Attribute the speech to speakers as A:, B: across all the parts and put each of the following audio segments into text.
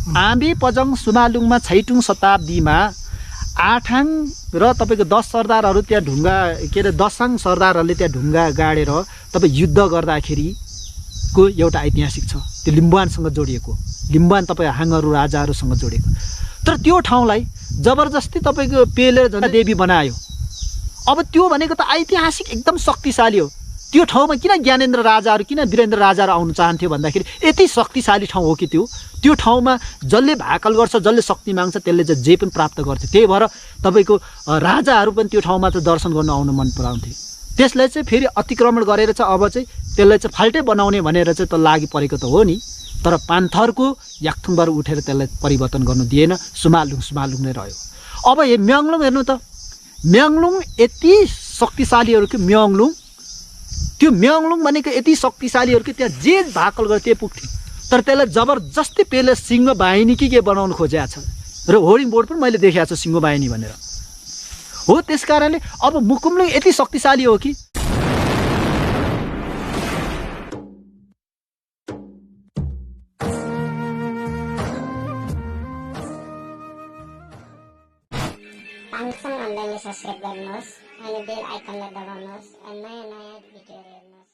A: आम्बे पजङ सुमालुङमा छैटौँ शताब्दीमा आठाङ र तपाईँको 10 सरदारहरू त्यहाँ ढुङ्गा के अरे 10 सरदारहरूले त्यहाँ ढुङ्गा गाडेर तपाईँ युद्ध गर्दाखेरिको एउटा ऐतिहासिक छ। त्यो लिम्बुवानसँग जोडिएको, लिम्बुवान तपाईँ हाङहरू राजाहरूसँग जोडिएको। तर त्यो ठाउँलाई जबरजस्ती तपाईँको पेले जनदेवी बनायो। अब त्यो भनेको त ऐतिहासिक एकदम शक्तिशाली हो। त्यो ठाउँमा किन ज्ञानेन्द्र राजाहरू, किन वीरेन्द्र राजाहरू आउनु चाहन्थ्यो भन्दाखेरि यति शक्तिशाली ठाउँ हो कि त्यो ठाउँमा जसले भाकल गर्छ, जसले शक्ति माग्छ, त्यसले चाहिँ जे पनि प्राप्त गर्थ्यो। त्यही भएर तपाईँको राजाहरू पनि त्यो ठाउँमा त दर्शन गर्न आउन मन पराउँथे। त्यसलाई चाहिँ फेरि अतिक्रमण गरेर चाहिँ अब चाहिँ त्यसलाई चाहिँ फाल्टै बनाउने भनेर चाहिँ त लागि परेको त हो नि। तर पान्थरको याक्थुङबाट उठेर त्यसलाई परिवर्तन गर्नु दिएन, सुमालुङ नै रह्यो। अब यो म्याङलुङ हेर्नु त, म्याङलुङ यति शक्तिशालीहरू कि म्याङलुङ, त्यो म्याङलुङ भनेको यति शक्तिशालीहरू कि त्यहाँ जे भाकल गर्यो त्यो पुग्थ्यो। तर त्यसलाई जबरजस्ती पेले सिंह बाहिनी के बनाउनु खोजेको छ र होर्डिङ बोर्ड पनि मैले देखाएको छु सिंह बाहिनी भनेर हो। त्यस कारणले अब मुकुमलुङ यति शक्तिशाली हो कि
B: ताङसाङ अनलाइनले सब्स्क्राइब गर्नुहोस् अनि बेल आइकनलाई दबाउनुहोस् अनि नयाँ भिडियो हेर्नुहोस्।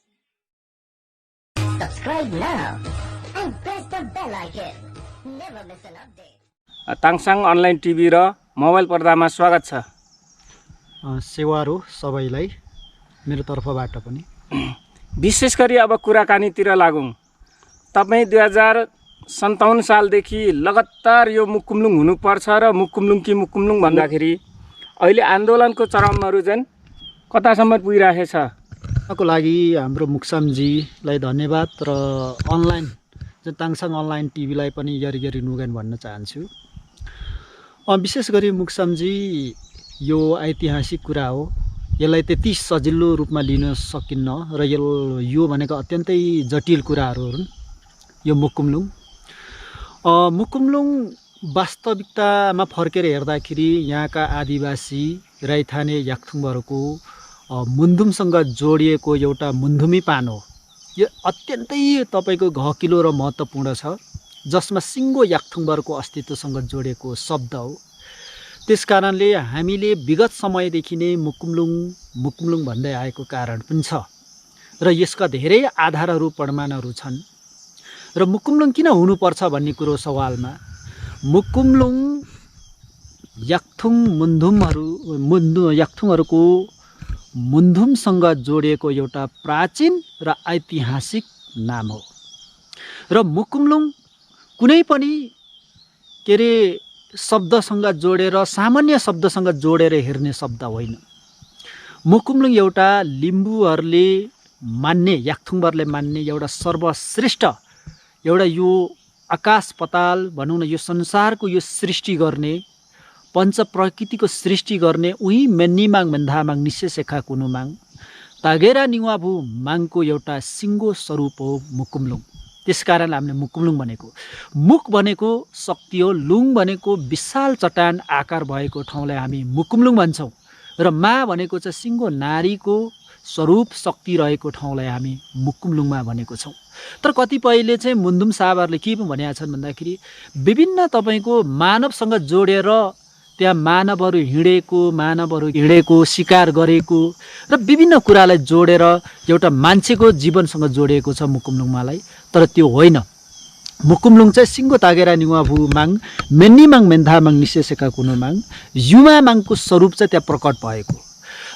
B: Subscribe now and press the bell icon. Never miss an update.
C: Tangsang online TV र मोबाइल पर्दामा स्वागत छ।
A: सेवारो सबैलाई मेरो तर्फबाट पनि।
C: विशेष गरी अब कुराकानीतिर लागौँ। तपाईँ 2057 सालदेखि लगातार यो मुकुमलुङ हुनुपर्छ र मुकुमलुङ कि मुकुमलुङ भन्दाखेरि अहिले आन्दोलनको चरमहरू चाहिँ कतासम्म पुगिरहेको छ।
A: को लागि हाम्रो मुक्सामजीलाई धन्यवाद र अनलाइन चाहिँ ताङसाङ अनलाइन टिभीलाई पनि यरी नुगान भन्न चाहन्छु। विशेष गरी मुक्सामजी यो ऐतिहासिक कुरा हो, यसलाई त्यति सजिलो रूपमा लिन सकिन्न र यो भनेको अत्यन्तै जटिल कुराहरू हुन्। यो मुकुमलुङ वास्तविकतामा फर्केर हेर्दाखेरि यहाँका आदिवासी राइथाने याक्थुङहरूको मुन्धुमसँग जोडिएको एउटा मुन्धुमी पान हो। यो अत्यन्तै तपाईँको घकिलो र महत्त्वपूर्ण छ, जसमा सिङ्गो याक्थुङहरूको अस्तित्वसँग जोडिएको शब्द हो। त्यस कारणले हामीले विगत समयदेखि नै मुकुमलुङ भन्दै आएको कारण पनि छ र यसका धेरै आधारहरू प्रमाणहरू छन्। र मुकुमलुङ किन हुनुपर्छ भन्ने कुरो सवालमा मुकुमलुङ याक्थुङहरूको मुन्धुमसँग जोडिएको एउटा प्राचीन र ऐतिहासिक नाम हो। र मुकुमलुङ कुनै पनि के अरे शब्दसँग जोडेर, सामान्य शब्दसँग जोडेर हेर्ने शब्द होइन। मुकुमलुङ एउटा लिम्बूहरूले मान्ने, याक्थुङहरूले मान्ने एउटा सर्वश्रेष्ठ, एउटा यो आकाश पताल भनौँ न, यो संसारको यो सृष्टि गर्ने, पञ्च प्रकृतिको सृष्टि गर्ने उही मेन्निमाङ मेन्धामाङ निस्सेसेखा कुनुमाङ तागेरा निवाभु माङको एउटा सिङ्गो स्वरूप हो मुकुमलुङ। त्यसकारण हामीले मुकुमलुङ भनेको, मुख भनेको शक्ति हो, लुङ भनेको विशाल चट्टान आकार भएको ठाउँलाई हामी मुकुमलुङ भन्छौँ र मा भनेको चाहिँ सिङ्गो नारीको स्वरूप शक्ति रहेको ठाउँलाई हामी मुकुमलुङमा भनेको छौँ। तर कतिपयले चाहिँ मुन्धुम साहबहरूले के पो भनेका छन् भन्दाखेरि विभिन्न तपाईँको मानवसँग जोडेर त्यहाँ मानवहरू हिँडेको, शिकार गरेको र विभिन्न कुरालाई जोडेर एउटा मान्छेको जीवनसँग जोडिएको छ मुकुमलुङमालाई। तर त्यो होइन। मुकुमलुङ चाहिँ सिङ्गो तागेरा निवाभु माङ मेन्निमाङ मेन्धामाङ निस्सेसेका कुनुमाङ युमामाङको स्वरूप चाहिँ त्यहाँ प्रकट भएको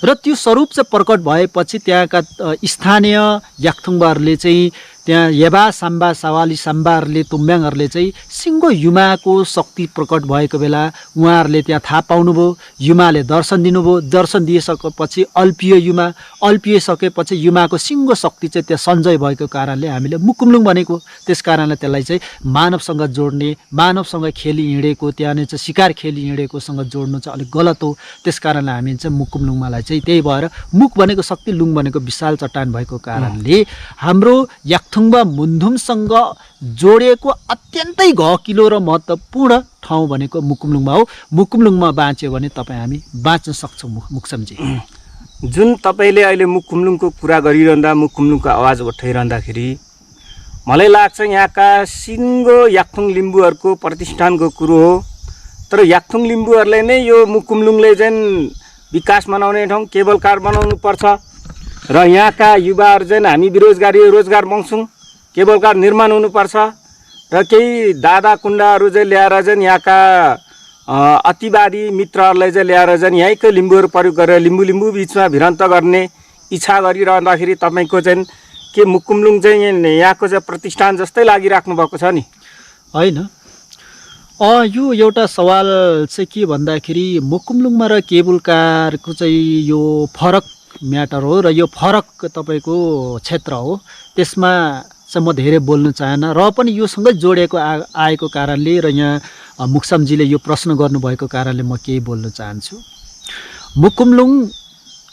A: र त्यो स्वरूप चाहिँ प्रकट भएपछि त्यहाँका स्थानीय याक्थुङबाहरूले चाहिँ त्यहाँ येबा साम्बा सवाली साम्बाहरूले तुम्ब्याङहरूले चाहिँ सिङ्गो युमाको शक्ति प्रकट भएको बेला उहाँहरूले त्यहाँ थाहा पाउनुभयो। युमाले दर्शन दिनुभयो। दर्शन दिइसकेपछि अल्पिएसकेपछि युमाको सिङ्गो शक्ति चाहिँ त्यहाँ सञ्चय भएको कारणले हामीले मुकुमलुङ भनेको। त्यस कारणले त्यसलाई चाहिँ मानवसँग जोड्ने, मानवसँग खेली हिँडेको, त्यहाँनिर चाहिँ शिकार खेली हिँडेकोसँग जोड्नु चाहिँ अलिक गलत हो। त्यस कारणले हामी चाहिँ मुकुमलुङमालाई चाहिँ त्यही भएर मुख भनेको शक्ति, लुङ भनेको विशाल चट्टान भएको कारणले हाम्रो याक्थुङमा मुन्धुमसँग जोडिएको अत्यन्तै घकिलो र महत्त्वपूर्ण ठाउँ भनेको मुकुमलुङमा हो। मुकुमलुङमा बाँच्यो भने तपाईँ हामी बाँच्न सक्छौँ। मुक्समजी,
C: जुन तपाईँले अहिले मुकुमलुङको कुरा गरिरहँदा, मुकुमलुङको आवाज उठाइरहँदाखेरि मलाई लाग्छ यहाँका सिङ्गो याक्थुङ लिम्बूहरूको प्रतिष्ठानको कुरो हो। तर याक्थुङ लिम्बूहरूले नै यो मुकुमलुङले चाहिँ विकास बनाउने ठाउँ केबल कार बनाउनु पर्छ र यहाँका युवाहरू चाहिँ हामी बेरोजगारी रोजगार पाउँछौँ, केबल कार निर्माण हुनुपर्छ र केही दादा कुण्डाहरू चाहिँ ल्याएर चाहिँ यहाँका अतिवादी मित्रहरूलाई चाहिँ ल्याएर चाहिँ यहीँकै लिम्बूहरू प्रयोग गरेर लिम्बू बिचमा भिडन्त गर्ने इच्छा गरिरहँदाखेरि तपाईँको चाहिँ के मुकुमलुङ चाहिँ यहाँको चाहिँ प्रतिष्ठान जस्तै लागिराख्नु भएको छ नि?
A: होइन, यो एउटा सवाल चाहिँ के भन्दाखेरि मुकुमलुङमा र केबल कारको चाहिँ यो फरक म्याटर हो र यो फरक तपाईँको क्षेत्र हो। त्यसमा चाहिँ म धेरै बोल्न चाहन्न र पनि योसँगै जोडिएको आएको कारणले र यहाँ मुक्समजीले यो प्रश्न गर्नुभएको कारणले म केही बोल्न चाहन्छु। मुकुमलुङ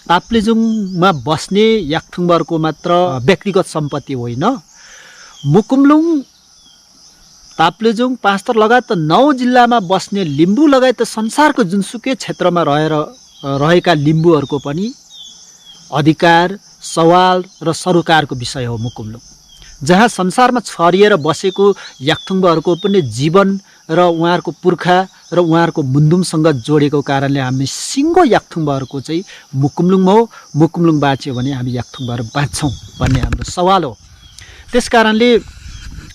A: ताप्लेजुङमा बस्ने याक्थुङहरूको मात्र व्यक्तिगत सम्पत्ति होइन। मुकुमलुङ ताप्लेजुङ पाँचथर लगायत 9 जिल्लामा बस्ने लिम्बू लगायत संसारको जुनसुकै क्षेत्रमा रहेका लिम्बूहरूको पनि अधिकार, सवाल र सरोकारको विषय हो मुकुमलुङ, जहाँ संसारमा छरिएर बसेको याक्थुङहरूको पनि जीवन र उहाँहरूको पुर्खा र उहाँहरूको मुन्दुमसँग जोडेको कारणले हामी सिङ्गो याक्थुङहरूको चाहिँ मुकुमलुङमा हो। मुकुमलुङ बाँच्यो भने हामी याक्थुङहरू बाँच्छौँ भन्ने हाम्रो सवाल हो। त्यस कारणले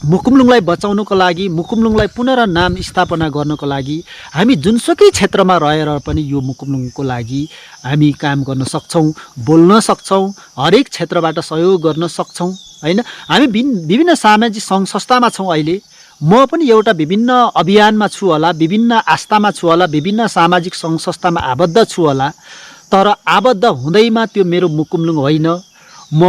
A: मुकुमलुङलाई बचाउनको लागि, मुकुमलुङलाई पुनः नाम स्थापना गर्नको लागि हामी जुनसुकै क्षेत्रमा रहेर पनि यो मुकुमलुङको लागि हामी काम गर्न सक्छौँ, बोल्न सक्छौँ, हरेक क्षेत्रबाट सहयोग गर्न सक्छौँ होइन। हामी विभिन्न सामाजिक सङ्घ संस्थामा छौँ। अहिले म पनि एउटा विभिन्न अभियानमा छु होला, विभिन्न आस्थामा छु होला, विभिन्न सामाजिक सङ्घ संस्थामा आबद्ध छु होला, तर आबद्ध हुँदैमा त्यो मेरो मुकुमलुङ होइन, म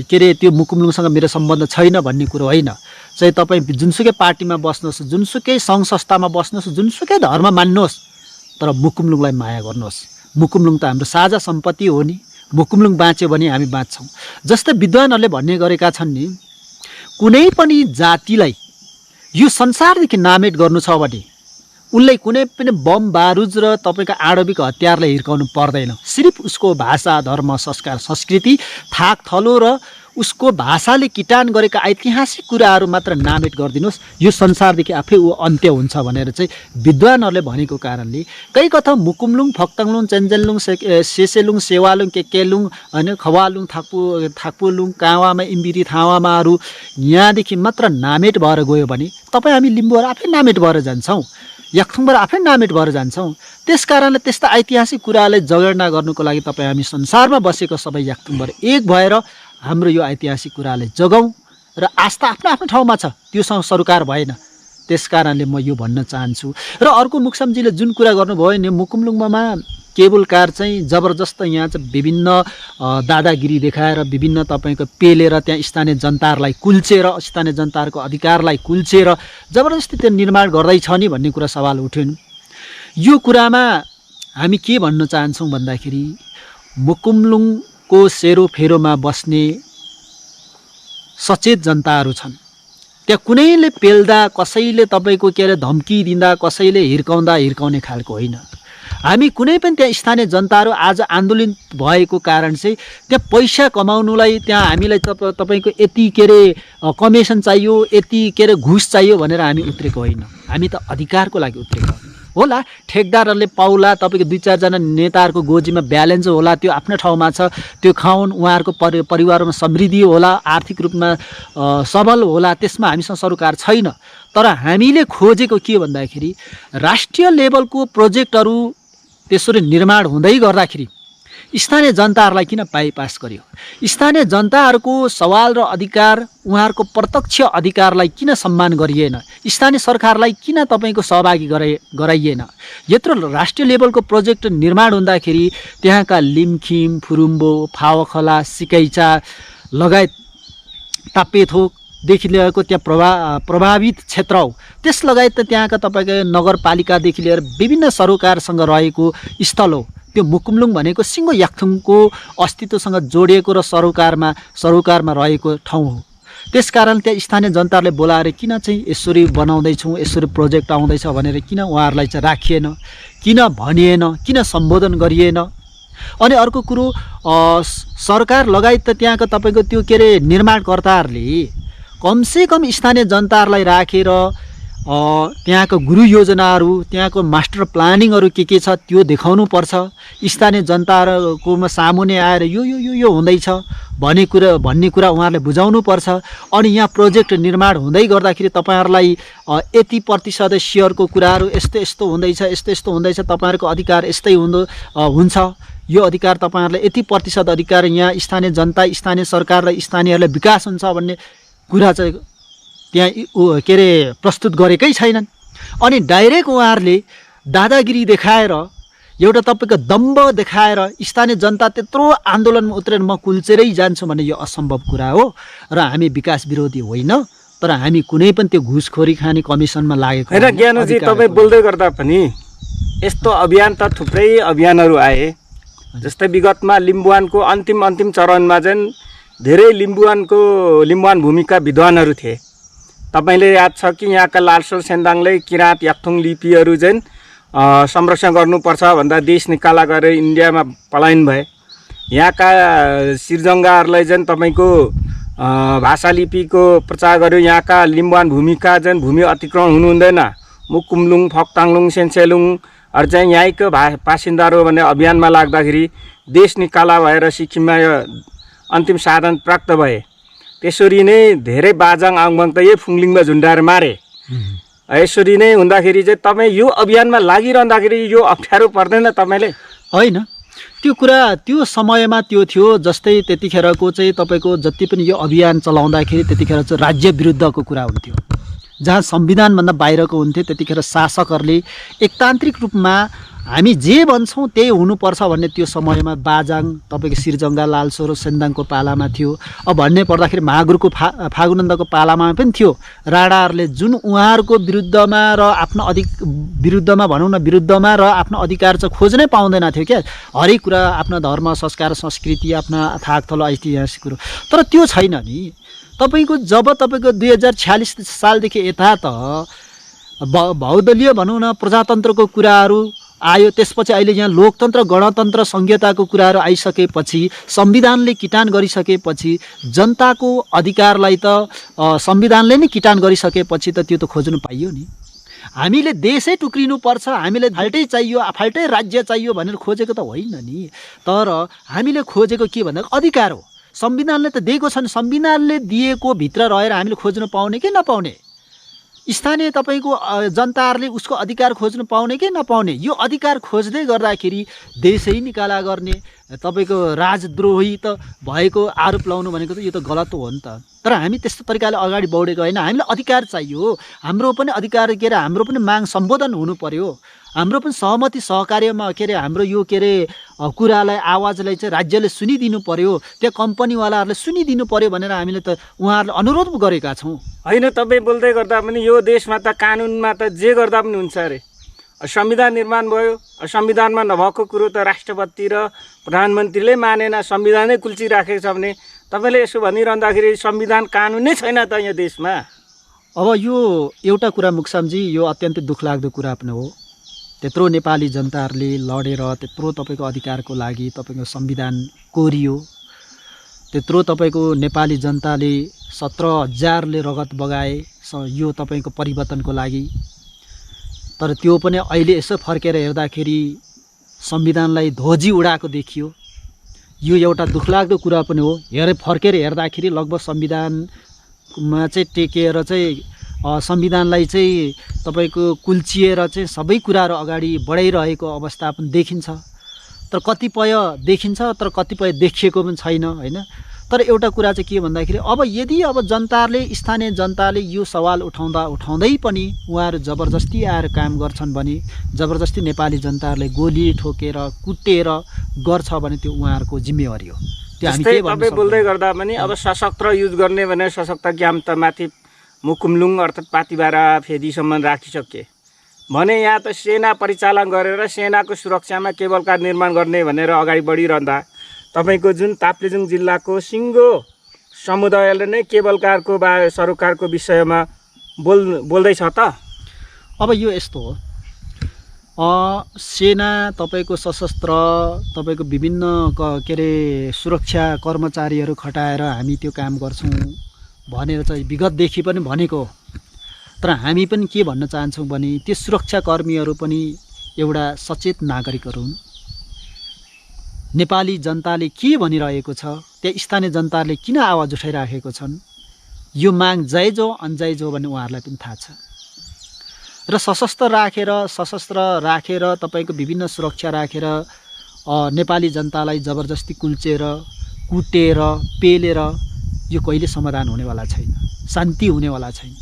A: त्यो मुकुमलुङसँग मेरो सम्बन्ध छैन भन्ने कुरो होइन। चाहिँ तपाईँ जुनसुकै पार्टीमा बस्नुहोस्, जुनसुकै सङ्घ संस्थामा बस्नुहोस्, जुनसुकै धर्म मान्नुहोस्, तर मुकुमलुङलाई माया गर्नुहोस्। मुकुमलुङ त हाम्रो साझा सम्पत्ति हो नि। मुकुमलुङ बाँच्यो भने हामी बाँच्छौँ। जस्तै विद्वानहरूले भन्ने गरेका छन् नि, कुनै पनि जातिलाई यो संसारदेखि नामेट गर्नु छ भने उसलाई कुनै पनि बम बारुद र तपाईँको आणविक हतियारलाई हिर्काउनु पर्दैन। सिर्फ उसको भाषा, धर्म, संस्कार, संस्कृति, थाक थलो र उसको भाषाले किटान गरेका ऐतिहासिक कुराहरू मात्र नामेट गरिदिनुहोस्, यो संसारदेखि आफै ऊ अन्त्य हुन्छ भनेर चाहिँ विद्वानहरूले भनेको कारणले कहीँ कथा मुकुमलुङ, फक्ताङलुङ, चेन्जेललुङ, सेसेलुङ, सेवालुङ, केकेलुङ होइन, खवालुङ, थाक्पुलुङ, कावामा, इम्बिरी, थावामाहरू यहाँदेखि मात्र नामेट भएर गयो भने तपाईँ हामी लिम्बूहरू आफै नामेट भएर जान्छौँ, याक्थुङबाट आफै नामेट भएर जान्छौँ। त्यस कारणले त्यस्ता ऐतिहासिक कुरालाई जगेर्ना गर्नुको लागि तपाईँ हामी संसारमा बसेको सबै याक्थुङबाट एक भएर हाम्रो यो ऐतिहासिक कुरालाई जगाउँ र आस्था आफ्नो आफ्नो ठाउँमा छ, त्योसँग सरोकार भएन। त्यस कारणले म यो भन्न चाहन्छु। र अर्को मुक्समजीले जुन कुरा गर्नुभयो नि, मुकुमलुङमा केबल कार चाहिँ जबरजस्त यहाँ चाहिँ विभिन्न दादागिरी देखाएर विभिन्न तपाईँको पेलेर त्यहाँ स्थानीय जनताहरूलाई कुल्चेर, स्थानीय जनताहरूको अधिकारलाई कुल्चेर जबरजस्ती त्यो निर्माण गर्दैछ नि भन्ने कुरा सवाल उठ्यो नि। यो कुरामा हामी के भन्न चाहन्छौँ भन्दाखेरि मुकुमलुङको सेरोफेरोमा बस्ने सचेत जनताहरू छन्। त्यहाँ कुनैले पेल्दा, कसैले तपाईँको धम्की दिँदा, कसैले हिर्काउने खालको होइन। हामी कुनै पनि त्यहाँ स्थानीय जनताहरू आज आन्दोलित भएको कारण चाहिँ त्यहाँ पैसा कमाउनुलाई त्यहाँ हामीलाई तपाईँको यति कमिसन चाहियो, यति घुस चाहियो भनेर हामी उत्रेको होइन। हामी त अधिकारको लागि उत्रेको होला। ठेकदारहरूले पाउला, तपाईँको 2-4 जना नेताहरूको गोजीमा ब्यालेन्स होला, त्यो आफ्नो ठाउँमा छ, त्यो खाउन्, उहाँहरूको परिवारमा समृद्धि होला, आर्थिक रूपमा सबल होला, त्यसमा हामीसँग सरोकार छैन। तर हामीले खोजेको के भन्दाखेरि राष्ट्रिय लेभलको प्रोजेक्टहरू त्यसरी निर्माण हुँदै गर्दाखेरि स्थानीय जनताहरूलाई किन बाइपास गरियो? स्थानीय जनताहरूको सवाल र अधिकार, उहाँहरूको प्रत्यक्ष अधिकारलाई किन सम्मान गरिएन? स्थानीय सरकारलाई किन तपाईँको सहभागी गराइएन? यत्रो राष्ट्रिय लेभलको प्रोजेक्ट निर्माण हुँदाखेरि त्यहाँका लिमखिम, फुरुम्बो, फावखला, सिकैचा लगायत तापेथोकदेखि लिएको त्यहाँ प्रभावित क्षेत्र हो, त्यस लगायत त्यहाँका तपाईँको नगरपालिकादेखि लिएर विभिन्न सरोकारसँग रहेको स्थल हो। त्यो मुकुमलुङ भनेको सिङ्गो याक्थुङको अस्तित्वसँग जोडिएको र सरोकारमा रहेको ठाउँ हो। त्यसकारण त्यहाँ स्थानीय जनताहरूले बोलाएर किन चाहिँ यसरी बनाउँदैछौँ, यसरी प्रोजेक्ट आउँदैछ भनेर किन उहाँहरूलाई चाहिँ राखिएन, किन भनिएन, किन सम्बोधन गरिएन? अनि अर्को कुरो, सरकार लगायत त्यहाँको तपाईँको त्यो निर्माणकर्ताहरूले कमसेकम स्थानीय जनताहरूलाई राखेर त्यहाँको गुरु योजनाहरू, त्यहाँको मास्टर प्लानिङहरू के छ त्यो देखाउनु पर्छ। स्थानीय जनताहरूकोमा सामुन्ने आएर यो हुँदैछ भन्ने कुरा उहाँहरूले बुझाउनु पर्छ। अनि यहाँ प्रोजेक्ट निर्माण हुँदै गर्दाखेरि तपाईँहरूलाई यति प्रतिशत सेयरको कुराहरू यस्तो हुँदैछ, यस्तो हुँदैछ, तपाईँहरूको अधिकार यस्तै हुन्छ, यो अधिकार तपाईँहरूलाई यति प्रतिशत अधिकार यहाँ स्थानीय जनता, स्थानीय सरकार र स्थानीयहरूलाई विकास हुन्छ भन्ने कुरा चाहिँ त्यहाँ के अरे प्रस्तुत गरेकै छैनन्। अनि डाइरेक्ट उहाँहरूले दादागिरी देखाएर, एउटा तपाईँको दम्ब देखाएर स्थानीय जनता त्यत्रो आन्दोलनमा उत्रेर म कुल्चेरै जान्छु भन्ने यो असम्भव कुरा हो। र हामी विकास विरोधी होइन, तर हामी कुनै पनि त्यो घुसखोरी खाने कमिसनमा लागेको
C: होइन। ज्ञानुजी, तपाईँ बोल्दै गर्दा पनि यस्तो अभियान त थुप्रै अभियानहरू आए। जस्तै विगतमा लिम्बुवानको अन्तिम चरणमा चाहिँ धेरै लिम्बुवान भूमिका विद्वानहरू थिए। तपाईँले याद छ कि यहाँका लालसोर सेन्दाङले किराँत याक्थुङ लिपिहरू चाहिँ संरक्षण गर्नुपर्छ भन्दा देश निकाला गरेर इन्डियामा पलायन भए। यहाँका सिर्जङ्गाहरूलाई चाहिँ तपाईँको भाषा लिपिको प्रचार गर्यो। यहाँका लिम्बुवान भूमिका चाहिँ भूमि अतिक्रमण हुनु हुँदैन, मुकुमलुङ, फक्ताङलुङ, सेन्सेलुङहरू चाहिँ यहीँको बासिन्दाहरू भन्ने अभियानमा लाग्दाखेरि देश निकाला भएर सिक्किममा अन्तिम साधन प्राप्त भए। त्यसरी नै धेरै बाजाङ आङबाङ त यही फुङलिङमा झुन्डाएर मारे। यसरी नै हुँदाखेरि चाहिँ तपाईँ यो अभियानमा लागिरहँदाखेरि यो अप्ठ्यारो पर्दैन तपाईँले?
A: होइन, त्यो कुरा त्यो समयमा त्यो थियो। जस्तै त्यतिखेरको चाहिँ तपाईँको जति पनि यो अभियान चलाउँदाखेरि त्यतिखेर चाहिँ राज्य विरुद्धको कुरा हुन्थ्यो, जहाँ संविधानभन्दा बाहिरको हुन्थ्यो। त्यतिखेर शासकहरूले एकतान्त्रिक रूपमा हामी जे भन्छौँ त्यही हुनुपर्छ भन्ने त्यो समयमा बाजाङ, तपाईँको सिर्जङ्गा, लालसोर सेन्दाङको पालामा थियो। अब भन्ने पर्दाखेरि महागुरुको फागुनन्दको पालामा पनि थियो। राणाहरूले जुन उहाँहरूको विरुद्धमा र आफ्नो विरुद्धमा भनौँ न विरुद्धमा र आफ्नो अधिकार चाहिँ खोज्नै पाउँदैन थियो क्या। हरेक कुरा आफ्नो धर्म, संस्कार, संस्कृति, आफ्ना थाकथलो, ऐतिहासिक कुरो। तर त्यो छैन नि। तपाईँको जब तपाईँको 2046 सालदेखि यता त बहुदलीय भनौँ न प्रजातन्त्रको कुराहरू आयो। त्यसपछि अहिले यहाँ लोकतन्त्र, गणतन्त्र, संहिताको कुराहरू आइसकेपछि, संविधानले किटान गरिसकेपछि, जनताको अधिकारलाई त संविधानले नै किटान गरिसकेपछि त त्यो त खोज्नु पाइयो नि। हामीले देशै टुक्रिनुपर्छ, हामीले फाल्टै चाहियो, फाल्टै राज्य चाहियो भनेर खोजेको त होइन नि। तर हामीले खोजेको के भन्दा अधिकार हो। संविधानले त दिएको छ नि, संविधानले दिएको भित्र रहेर हामीले खोज्नु पाउने कि नपाउने, स्थानीय तपाईँको जनताहरूले उसको अधिकार खोज्नु पाउने कि नपाउने, यो अधिकार खोज्दै गर्दाखेरि देशै निकाला गर्ने, तपाईँको राजद्रोही त भएको आरोप लाउनु भनेको त यो त गलत हो नि त। तर हामी त्यस्तो तरिकाले अगाडि बढेको होइन। हामीलाई अधिकार चाहियो, हाम्रो पनि अधिकार के अरे हाम्रो पनि माग सम्बोधन हुनु पर्यो, हाम्रो पनि सहमति सहकार्यमा के अरे हाम्रो यो के अरे कुरालाई, आवाजलाई चाहिँ राज्यले सुनिदिनु पर्यो, त्यहाँ कम्पनीवालाहरूले सुनिदिनु पर्यो भनेर हामीले त उहाँहरूले अनुरोध गरेका छौँ।
C: होइन, तपाईँ बोल्दै गर्दा पनि यो देशमा त कानुनमा त जे गर्दा पनि हुन्छ अरे। संविधान निर्माण भयो, संविधानमा नभएको कुरो त राष्ट्रपति र प्रधानमन्त्रीले मानेन, संविधानै कुल्चिराखेको छ भने तपाईँले यसो भनिरहँदाखेरि संविधान कानुन नै छैन त यहाँ देशमा।
A: अब यो एउटा कुरा मुक्सामजी, यो अत्यन्तै दुःखलाग्दो कुरा पनि हो। त्यत्रो नेपाली जनताहरूले लडेर त्यत्रो तपाईँको अधिकारको लागि तपाईँको संविधान कोरियो, त्यत्रो तपाईँको नेपाली जनताले 17,000ले रगत बगाए यो तपाईँको परिवर्तनको लागि। तर त्यो पनि अहिले यसो फर्केर हेर्दाखेरि संविधानलाई ध्वजी उडाएको देखियो। यो एउटा दुःखलाग्दो कुरा पनि हो। फर्केर हेर्दाखेरि लगभग संविधानमा चाहिँ टेकेर चाहिँ संविधानलाई चाहिँ तपाईँको कुल्चिएर चाहिँ सबै कुराहरू अगाडि बढाइरहेको अवस्था पनि देखिन्छ। तर कतिपय देखिन्छ, तर कतिपय देखिएको पनि छैन होइन। तर एउटा कुरा चाहिँ के भन्दाखेरि अब यदि अब जनताले, स्थानीय जनताले यो सवाल उठाउँदै पनि उहाँहरू जबरजस्ती आएर काम गर्छन् भने, जबरजस्ती नेपाली जनताहरूले गोली ठोकेर कुटेर गर्छ भने त्यो उहाँहरूको जिम्मेवारी हो। त्यो हामी के भन्नु
C: तपाईँ बोल्दै गर्दा पनि अब सशस्त्र युज गर्ने भने सशक्त ज्ञान त माथि मुकुमलुङ अर्थात् पातिबारा फेदीसम्म राखिसके भने यहाँ त सेना परिचालन गरेर सेनाको सुरक्षामा केबल कार निर्माण गर्ने भनेर अगाडि बढिरहँदा तपाईँको जुन ताप्लेजुङ जिल्लाको सिङ्गो समुदायले नै केबल कारको सरोकारको विषयमा बोल्दैछ त।
A: अब यो यस्तो हो, सेना तपाईँको सशस्त्र तपाईँको विभिन्न के अरे सुरक्षा कर्मचारीहरू खटाएर हामी त्यो काम गर्छौँ भनेर चाहिँ विगतदेखि पनि भनेको हो। तर हामी पनि के भन्न चाहन्छौँ भने त्यो सुरक्षाकर्मीहरू पनि एउटा सचेत नागरिकहरू हुन्। नेपाली जनताले के भनिरहेको छ, त्यहाँ स्थानीय जनताले किन आवाज उठाइराखेको छन्, यो माग जायज हो अनजायज हो भन्ने उहाँहरूलाई पनि थाहा छ। र सशस्त्र राखेर तपाईँको विभिन्न सुरक्षा राखेर नेपाली जनतालाई जबरजस्ती कुल्चेर कुटेर पेलेर यो कहिले समाधान हुनेवाला छैन, शान्ति हुनेवाला छैन।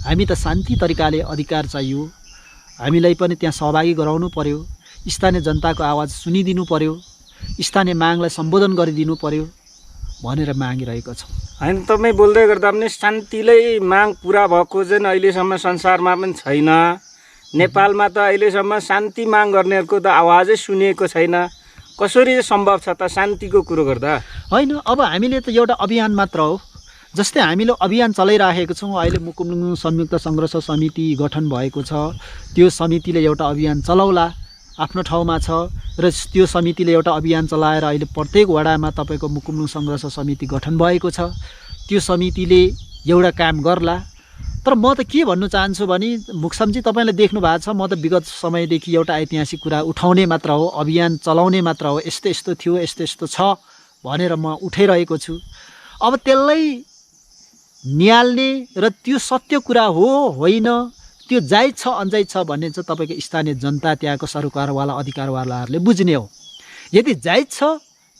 A: हामी त शान्ति तरिकाले अधिकार चाहियो, हामीलाई पनि त्यहाँ सहभागी गराउनु पर्यो, स्थानीय जनताको आवाज सुनिदिनु पर्यो, स्थानीय मागलाई सम्बोधन गरिदिनु पर्यो भनेर मागिरहेको छौँ।
C: होइन, तपाईँ बोल्दै गर्दा पनि शान्तिलै माग पुरा भएको चाहिँ अहिलेसम्म संसारमा पनि छैन। नेपालमा त अहिलेसम्म शान्ति माग गर्नेहरूको त आवाजै सुनिएको छैन। कसरी सम्भव छ त शान्तिको कुरो गर्दा?
A: होइन, अब हामीले त एउटा अभियान मात्र हो। जस्तै हामीले अभियान चलाइराखेको छौँ। अहिले मुकुमलुङ संयुक्त सङ्घर्ष समिति गठन भएको छ। त्यो समितिले एउटा अभियान चलाउला, आफ्नो ठाउँमा छ। र त्यो समितिले एउटा अभियान चलाएर अहिले प्रत्येक वडामा तपाईँको मुकुमलुङ सङ्घर्ष समिति गठन भएको छ। त्यो समितिले एउटा काम गर्ला। तर म त के भन्नु चाहन्छु भने मुक्समजी तपाईँले देख्नु भएको छ, म त विगत समयदेखि एउटा ऐतिहासिक कुरा उठाउने मात्र हो, अभियान चलाउने मात्र हो। यस्तो यस्तो थियो, यस्तो यस्तो छ भनेर म उठाइरहेको छु। अब त्यसलाई निहाल्ने र त्यो सत्य कुरा हो होइन, त्यो जायज छ अनजायज छ भन्ने चाहिँ तपाईँको स्थानीय जनता, त्यहाँको सरकारवाला अधिकारवालाहरूले बुझ्ने हो। यदि जायज छ,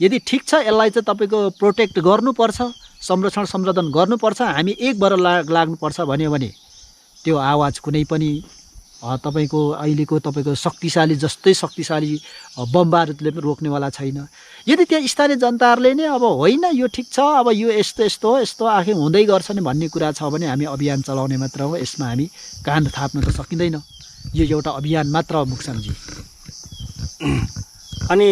A: यदि ठिक छ, यसलाई चाहिँ तपाईँको प्रोटेक्ट गर्नुपर्छ, संरक्षण सम्वर्धन गर्नुपर्छ, हामी एक भएर लाग्नुपर्छ भन्यो भने त्यो आवाज कुनै पनि तपाईँको अहिलेको तपाईँको शक्तिशाली जस्तै शक्तिशाली बमबारुदले पनि रोक्नेवाला छैन। यदि त्यहाँ स्थानीय जनताहरूले नै अब होइन यो ठिक छ, अब यो यस्तो यस्तो हो, यस्तो आखिर हुँदै गर्छ नि भन्ने कुरा छ भने हामी अभियान चलाउने मात्र हो। यसमा हामी कान थाप्नु त सकिँदैन। यो एउटा अभियान मात्र हो मुक्समजी।
C: अनि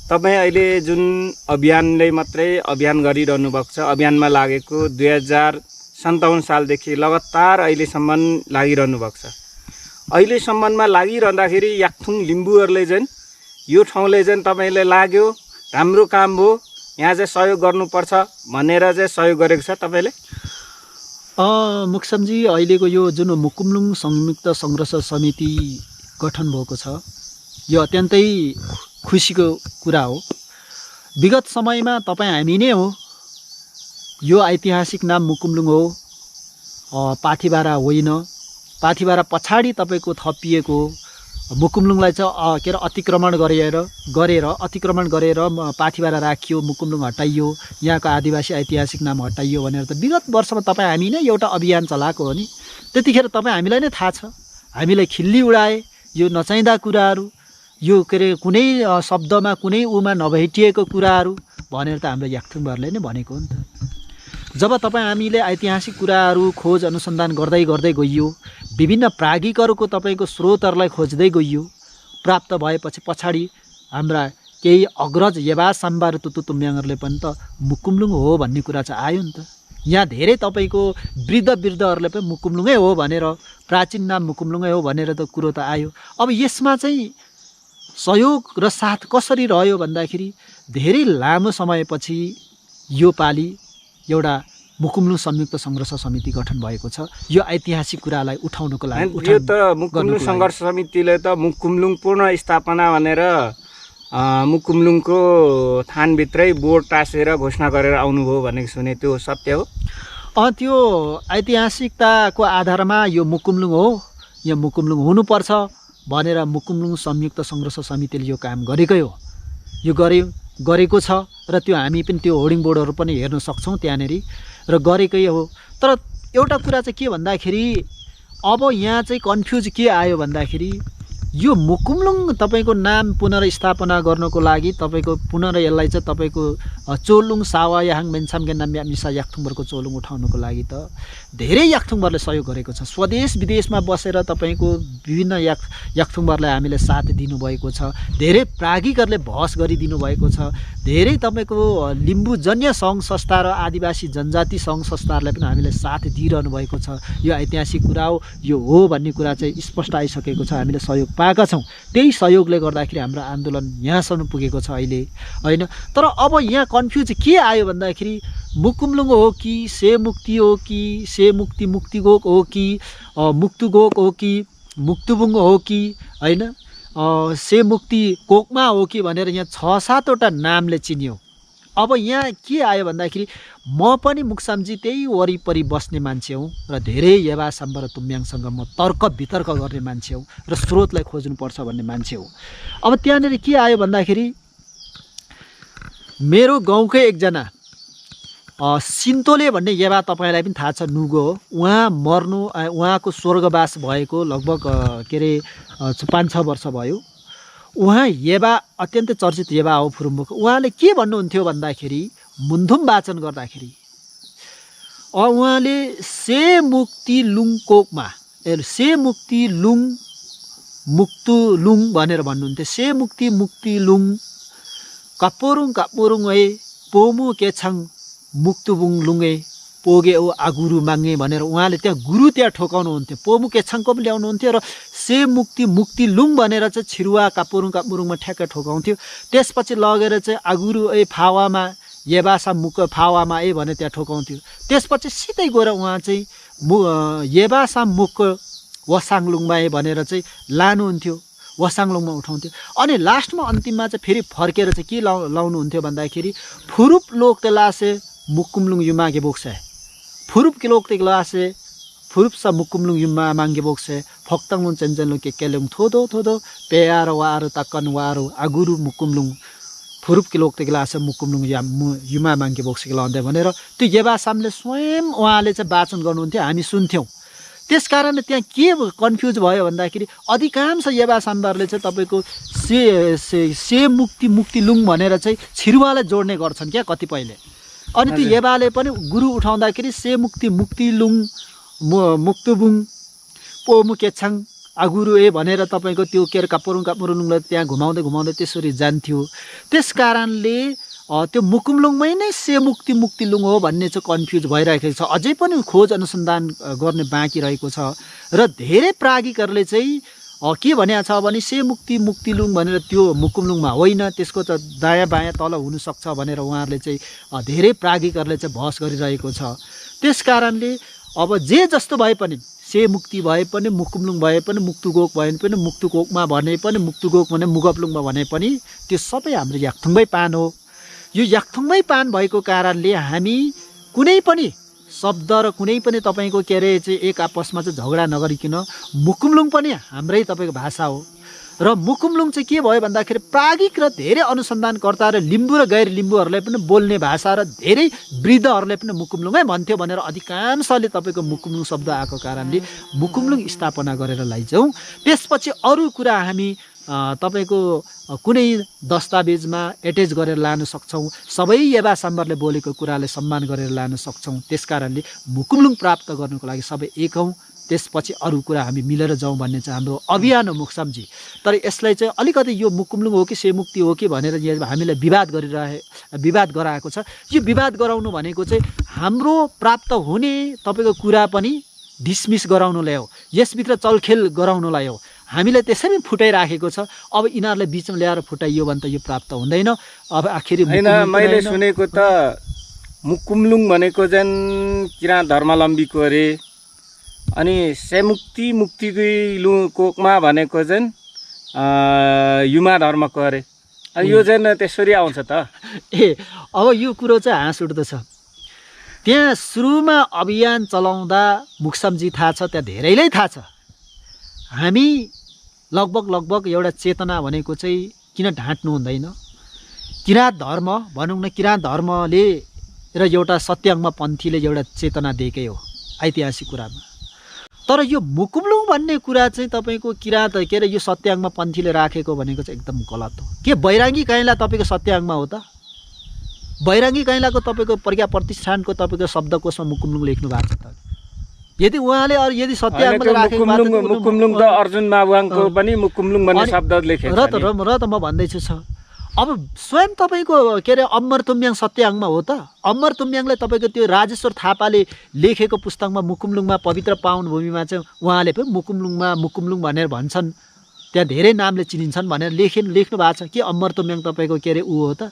C: तपाईँ अहिले जुन अभियानले मात्रै अभियान गरिरहनु भएको छ, अभियानमा लागेको 2057 सालदेखि लगातार अहिलेसम्म लागिरहनु भएको छ। अहिलेसम्ममा लागिरहँदाखेरि याक्थुङ लिम्बूहरूले चाहिँ यो ठाउँले चाहिँ तपाईँले लाग्यो राम्रो काम हो, यहाँ चाहिँ सहयोग गर्नुपर्छ भनेर चाहिँ सहयोग गरेको छ तपाईँले?
A: मुक्समजी, अहिलेको यो जुन मुकुमलुङ संयुक्त सङ्घर्ष समिति गठन भएको छ, यो अत्यन्तै खुसीको कुरा हो। विगत समयमा तपाईँ हामी नै हो, यो ऐतिहासिक नाम मुकुमलुङ हो, पाथिबारा होइन। पाथिबारा पछाडि तपाईँको थपिएको मुकुमलुङलाई चाहिँ के अरे अतिक्रमण गरेर पाथिबारा राखियो, मुकुमलुङ हटाइयो, यहाँको आदिवासी ऐतिहासिक नाम हटाइयो भनेर त विगत वर्षमा तपाईँ हामी नै एउटा अभियान चलाएको हो नि। त्यतिखेर तपाईँ हामीलाई नै थाहा छ, हामीलाई खिल्ली उडाए यो नचाहिँदा कुराहरू, यो के अरे कुनै शब्दमा कुनै उमा नभेटिएको कुराहरू भनेर त हाम्रो याक्थुङहरूले नै भनेको हो नि त। जब तपाईँ हामीले ऐतिहासिक कुराहरू खोज अनुसन्धान गर्दै गइयो, विभिन्न प्राज्ञिकहरूको तपाईँको स्रोतहरूलाई खोज्दै गइयो, प्राप्त भएपछि पछाडि हाम्रा केही अग्रज येबा साम्बा र तुतु तुम्याङहरूले पनि त मुकुमलुङ हो भन्ने कुरा चाहिँ आयो नि त। यहाँ धेरै तपाईँको वृद्धहरूले पनि मुकुमलुङै हो भनेर, प्राचीन नाम मुकुमलुङै हो भनेर त कुरो त आयो। अब यसमा चाहिँ सहयोग र साथ कसरी रह्यो भन्दाखेरि धेरै लामो समयपछि यो पालि एउटा मुकुमलुङ संयुक्त सङ्घर्ष समिति गठन भएको छ, यो ऐतिहासिक कुरालाई उठाउनको लागि।
C: यो त मुकुमलुङ सङ्घर्ष समितिले त मुकुमलुङ पूर्ण स्थापना भनेर मुकुमलुङको थानभित्रै बोर्ड टाँसेर घोषणा गरेर आउनुभयो भनेको सुने, त्यो सत्य हो?
A: त्यो ऐतिहासिकताको आधारमा यो मुकुमलुङ हो, यो मुकुमलुङ हुनुपर्छ भनेर मुकुमलुङ संयुक्त सङ्घर्ष समितिले यो काम गरेकै हो, यो गरेको छ। र त्यो हामी पनि त्यो होर्डिङ बोर्डहरू पनि हेर्न सक्छौँ त्यहाँनिर, र गरेकै हो। तर एउटा कुरा चाहिँ के भन्दाखेरि अब यहाँ चाहिँ कन्फ्युज के आयो भन्दाखेरि यो मुकुमलुङ तपाईँको नाम पुनर्स्थापना गर्नको लागि तपाईँको यसलाई चाहिँ तपाईँको चोलुङ सावा याहाङ मेन्सामगे नाम मिसा याक्थुङबरको चोलुङ उठाउनको लागि त धेरै याक्थुङबरले सहयोग गरेको छ। स्वदेश विदेशमा बसेर तपाईँको विभिन्न याक्थुङबरलाई हामीले साथ दिनुभएको छ, धेरै प्राज्ञिकहरूले बहस गरिदिनु भएको छ, धेरै तपाईँको लिम्बूजन्य सङ्घ संस्था र आदिवासी जनजाति सङ्घ संस्थाहरूलाई पनि हामीले साथ दिइरहनु भएको छ। यो ऐतिहासिक कुरा हो, यो हो भन्ने कुरा चाहिँ स्पष्ट आइसकेको छ, हामीले सहयोग पाएका छौँ। त्यही सहयोगले गर्दाखेरि हाम्रो आन्दोलन यहाँसम्म पुगेको छ अहिले, होइन? तर अब यहाँ कन्फ्युज के आयो भन्दाखेरि मुकुमलुङ हो कि से मुक्ति हो कि से मुक्ति मुक्तिगोक हो कि मुक्तुगोक हो कि मुक्तुबुङ हो कि होइन से मुक्ति कोकमा हो कि भनेर यहाँ 6-7वटा नामले चिनियो। अब यहाँ के आयो भन्दाखेरि म पनि मुक्सामजी त्यही वरिपरि बस्ने मान्छे हुँ र धेरै येबा साम्बा र तुम्याङसँग म तर्क वितर्क गर्ने मान्छे हुँ र स्रोतलाई खोज्नुपर्छ भन्ने मान्छे हो। अब त्यहाँनिर के आयो भन्दाखेरि मेरो गाउँकै एकजना सिन्तोले भन्ने येबा तपाईँलाई पनि थाहा छ, नुगो हो। उहाँको स्वर्गवास भएको लगभग के अरे 5-6 वर्ष भयो। उहाँ येबा अत्यन्तै चर्चित येबा हो फुरुम्बुक। उहाँले के भन्नुहुन्थ्यो भन्दाखेरि मुन्धुम वाचन गर्दाखेरि उहाँले से मुक्ति लुङ कोकमा से मुक्ति लुङ मुक्तु लुङ भनेर भन्नुहुन्थ्यो। से मुक्ति मुक्ति लुङ कपोरुङ कपोरुङ ए पोमु केछाङ मुक्तुबुङ लुङे पोगे ओ आगुरु माग्ने भनेर उहाँले त्यहाँ गुरु त्यहाँ ठोकाउनुहुन्थ्यो। पोमु केछाङको पनि ल्याउनुहुन्थ्यो र से मुक्ति मुक्ति लुङ भनेर चाहिँ छिरुवा कापुरुङ कापुरुङमा ठ्याक्कै ठोकाउँथ्यो। त्यसपछि लगेर चाहिँ आगुरु ए फावामा येबासा मुक फावामा ए भनेर त्यहाँ ठोकाउँथ्यो। त्यसपछि सिधै गएर उहाँ चाहिँ येबासा मुक वसाङलुङमा ए भनेर चाहिँ लानुहुन्थ्यो, वसाङलुङमा उठाउँथ्यो। अनि लास्टमा अन्तिममा चाहिँ फेरि फर्केर चाहिँ के लाउनुहुन्थ्यो भन्दाखेरि फुरुप लोक तेलासे मुकुमलुङ युमागे बोक्छ फुरुप के लोक तेलासे फुरुप सा मुकुमलुङ युमा माङ्गे बोक्छ फक्ताङ चेन्जन के केलुङ थोदो थोदो पेयार वारो तक्कन वारो आगुरु मुकुमलुङ फुरुप के लोक तेलासे मुकुमलुङ युमा माङ्गे बोक्छ लाउँदै भनेर त्यो येबासामले स्वयं उहाँले चाहिँ वाचन गर्नुहुन्थ्यो, हामी सुन्थ्यौँ। त्यस कारणले त्यहाँ के कन्फ्युज भयो भन्दाखेरि अधिकांश येबा साम्बारले चाहिँ तपाईँको से मुक्ति मुक्ति लुङ भनेर चाहिँ छिरुवालाई जोड्ने गर्छन् क्या कतिपयले। अनि त्यो येबाले पनि गुरु उठाउँदाखेरि से मुक्ति मुक्ति लुङ मुक्तुबुङ पोमु केछाङ आगुरु ए भनेर तपाईँको त्यो के अरे कापुरुङ कापुरुङलाई त्यहाँ घुमाउँदै घुमाउँदै त्यसरी जान्थ्यो। त्यस कारणले त्यो मुकुमलुङमै नै से मुक्ति मुक्ति लुङ हो भन्ने चाहिँ कन्फ्युज भइरहेको छ। अझै पनि खोज अनुसन्धान गर्ने बाँकी रहेको छ र धेरै प्राज्ञिकहरूले चाहिँ के भनेको छ भने से मुक्ति मुक्ति लुङ भनेर त्यो मुकुमलुङमा होइन, त्यसको त दायाँ बायाँ तल हुनसक्छ भनेर उहाँहरूले चाहिँ धेरै प्राज्ञिकहरूले चाहिँ बहस गरिरहेको छ। त्यस कारणले अब जे जस्तो भए पनि से मुक्ति भए पनि मुकुमलुङ भए पनि मुक्तुगोक भए पनि मुक्तुगोकमा भने पनि मुक्तुगोक भने मुगप्लुङमा भने पनि त्यो सबै हाम्रो याक्थुङमै पान हो। यो याक्थुङमै पान भएको कारणले हामी कुनै पनि शब्द र कुनै पनि तपाईँको के अरे चाहिँ एक आपसमा चाहिँ झगडा नगरिकन मुकुमलुङ पनि हाम्रै तपाईँको भाषा हो र मुकुमलुङ चाहिँ के भयो भन्दाखेरि प्राज्ञिक र धेरै अनुसन्धानकर्ता र लिम्बू र गैर लिम्बूहरूलाई पनि बोल्ने भाषा र धेरै वृद्धहरूले पनि मुकुमलुङै भन्थ्यो भनेर अधिकांशले तपाईँको मुकुमलुङ शब्द आएको कारणले मुकुमलुङ स्थापना गरेर लैजाउँ। त्यसपछि अरू कुरा हामी तपाईँको कुनै दस्तावेजमा एटेच गरेर लान सक्छौँ, सबै येबा साम्बरले बोलेको कुरालाई सम्मान गरेर लान सक्छौँ। त्यस कारणले मुकुमलुङ प्राप्त गर्नुको लागि सबै एक हौँ, त्यसपछि अरू कुरा हामी मिलेर जाउँ भन्ने चाहिँ हाम्रो अभियान हो मुक्सामजी। तर यसलाई चाहिँ अलिकति यो मुकुमलुङ हो कि से मुक्ति हो कि भनेर हामीलाई विवाद गराएको छ। यो विवाद गराउनु भनेको चाहिँ हाम्रो प्राप्त हुने तपाईँको कुरा पनि डिसमिस गराउनुलाई हो, यसभित्र चलखेल गराउनुलाई हो। हामीलाई त्यसै पनि फुटाइराखेको छ। अब यिनीहरूलाई बिचमा ल्याएर फुटाइयो भने त यो प्राप्त हुँदैन। अब आखिरी
C: होइन, मैले सुनेको त मुकुमलुङ भनेको चाहिँ किराँत धर्मावलम्बीको अरे, अनि सेमुक्ति मुक्ति कोकमा भनेको चाहिँ युमा धर्मको अरे। अनि यो चाहिँ त्यसरी आउँछ त।
A: अब यो कुरो चाहिँ हाँस उठ्दछ। त्यहाँ सुरुमा अभियान चलाउँदा मुक्सामजी थाहा छ, त्यहाँ धेरैलाई थाहा छ, हामी लगभग एउटा चेतना भनेको चाहिँ किन ढाँट्नु हुँदैन। किराँत धर्म भनौँ न, किराँत धर्मले र एउटा सत्याङ्ग पन्थीले एउटा चेतना दिएकै हो ऐतिहासिक कुरामा। तर यो मुकुमलुङ भन्ने कुरा चाहिँ तपाईँको किराँत के अरे यो सत्याङ्गमा पन्थीले राखेको भनेको चाहिँ एकदम गलत हो। के बैरागी कैला तपाईँको सत्याङ्गमा हो त? बैरागी कैलाको तपाईँको प्रज्ञा प्रतिष्ठानको तपाईँको शब्दकोशमा मुकुमलुङ लेख्नु भएको छ त? यदि उहाँले यदि सत्याङ्गमा राखेको
C: मुकुमलुङ त अर्जुन माबुवाङको पनि मुकुमलुङ भन्ने शब्द लेखेको छ
A: र त म भन्दैछु छ। अब स्वयं तपाईँको के अरे अमर तुम्याङ सत्याङ्गमा हो त? अमर तुम्याङले तपाईँको त्यो राजेश्वर थापाले लेखेको पुस्तकमा मुकुमलुङमा पवित्र पावन भूमिमा चाहिँ उहाँले पनि मुकुमलुङ भनेर भन्छन्, त्यहाँ धेरै नामले चिनिन्छन् भनेर लेख्नु भएको छ। के अमर तुम्याङ तपाईँको के अरे ऊ हो त?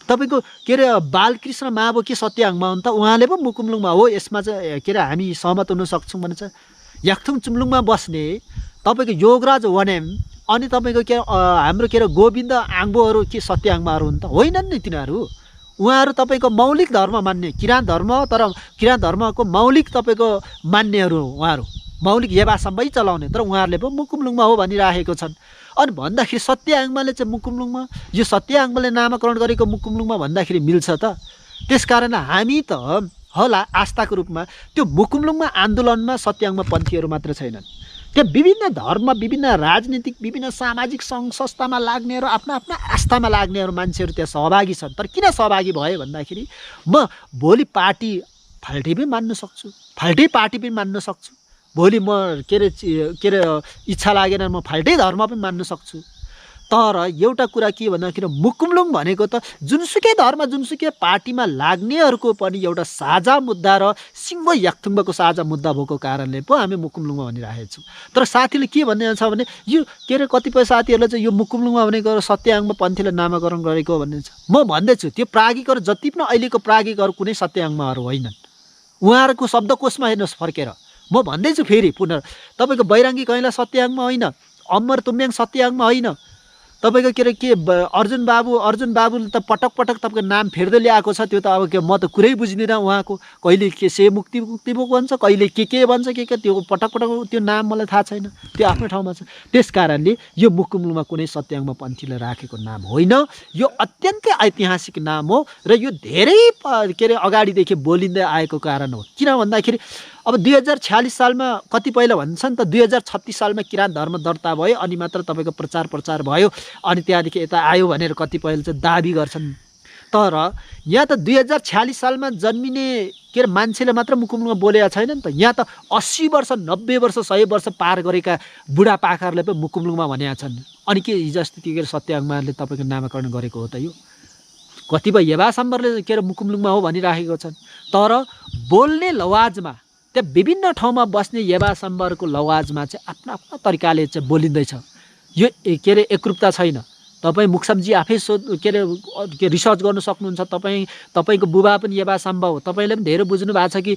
A: तपाईँको के अरे बालकृष्ण महाबो के सत्याङ्गमा हुन् त, उहाँले पो मुकुमलुङमा हो यसमा चाहिँ के अरे हामी सहमत हुन सक्छौँ भने चाहिँ याक्थुङ चुम्लुङमा बस्ने तपाईँको योगराज वनेम अनि तपाईँको के हाम्रो के अरे गोविन्द आङ्बोहरू के सत्याङ्गमाहरू हुन् त? होइनन् नि तिनीहरू। उहाँहरू तपाईँको मौलिक धर्म मान्ने किराँत धर्म, तर किराँत धर्मको मौलिक तपाईँको मान्नेहरू उहाँहरू, मौलिक येबासम्मै चलाउने, तर उहाँहरूले पो मुकुमलुङमा हो भनिराखेको छन्। अनि भन्दाखेरि सत्याङ्गमाले चाहिँ मुकुमलुङमा, यो सत्याङ्गमाले नामाकरण गरेको मुकुमलुङमा भन्दाखेरि मिल्छ त? त्यसकारण हामी त होला आस्थाको रूपमा त्यो मुकुमलुङमा आन्दोलनमा सत्याङ्गमा पन्थीहरू मात्र छैनन्, त्यहाँ विभिन्न धर्म, विभिन्न राजनीतिक, विभिन्न सामाजिक सङ्घ संस्थामा लाग्नेहरू, आफ्ना आफ्ना आस्थामा लाग्नेहरू मान्छेहरू त्यहाँ सहभागी छन्। तर किन सहभागी भयो भन्दाखेरि म भोलि पार्टी फाल्टै पनि मान्न सक्छु, फाल्टै पार्टी पनि मान्न सक्छु, भोलि म के अरे इच्छा लागेन म फाल्टै धर्म पनि मान्न सक्छु। तर एउटा कुरा के भन्दाखेरि मुकुमलुङ भनेको त जुनसुकै धर्म, जुनसुकै पार्टीमा लाग्नेहरूको पनि एउटा साझा मुद्दा र सिङ्गो याक्थुङबाको साझा मुद्दा भएको कारणले पो हामी मुकुमलुङमा भनिरहेको छौँ। तर साथीले के भन्ने छ भने यो के अरे कतिपय साथीहरूले चाहिँ यो मुकुमलुङमा भनेको सत्याङ्गमा पन्थीले नामाकरण गरेको भन्ने छ। म भन्दैछु त्यो प्राज्ञिकहरू जति पनि अहिलेको प्राज्ञिकहरू कुनै सत्याङ्गमाहरू होइनन्। उहाँहरूको शब्दकोशमा हेर्नुहोस् फर्केर। म भन्दैछु फेरि पुनः, तपाईँको बैराङ्गी कैला सत्याङ्गमा होइन, अमर तुम्याङ सत्याङ्गमा होइन, तपाईँको के अरे के अर्जुन बाबुले त पटक पटक तपाईँको नाम फेर्दै ल्याएको छ। त्यो त अब के म त कुरै बुझ्दिनँ उहाँको, कहिले के से मुक्ति भन्छ, कहिले के भन्छ, के त्यो पटक पटक त्यो नाम मलाई थाहा छैन, त्यो आफ्नो ठाउँमा छ। त्यस कारणले यो मुकुमलुङमा कुनै सत्याङ्गमा पन्थीले राखेको नाम होइन, यो अत्यन्तै ऐतिहासिक नाम हो र यो धेरै के अरे अगाडिदेखि बोलिँदै आएको कारण हो। किन भन्दाखेरि अब 2046 सालमा कति पहिला भन्छन् त 2036 सालमा किराँत धर्म दर्ता भयो, अनि मात्र तपाईँको प्रचार भयो, अनि त्यहाँदेखि यता आयो भनेर कति पहिला चाहिँ दाबी गर्छन्। तर यहाँ त 2046 सालमा जन्मिने के अरे मान्छेले मात्र मुकुमलुङमा बोलेका छैनन् त, यहाँ त 80 वर्ष 90 वर्ष 100 वर्ष पार गरेका बुढापाकाहरूले पनि मुकुमलुङमा भनेका छन्। अनि के हिजो अस्ति के अरे सत्याङ्गमाले तपाईँको नामाकरण गरेको हो त? यो कतिपय येबासम्बरले के अरे मुकुमलुङमा हो भनिराखेको छन्, तर बोल्ने लवाजमा त्यहाँ विभिन्न ठाउँमा बस्ने येबासम्बरको लवाजमा चाहिँ आफ्नो आफ्नो तरिकाले चाहिँ बोलिँदैछ। यो के अरे एकरूपता छैन। तपाईँ मुक्समजी आफै के अरे रिसर्च गर्नु सक्नुहुन्छ। तपाईँको बुबा पनि येबासम्ब हो, तपाईँले पनि धेरै बुझ्नु भएको छ कि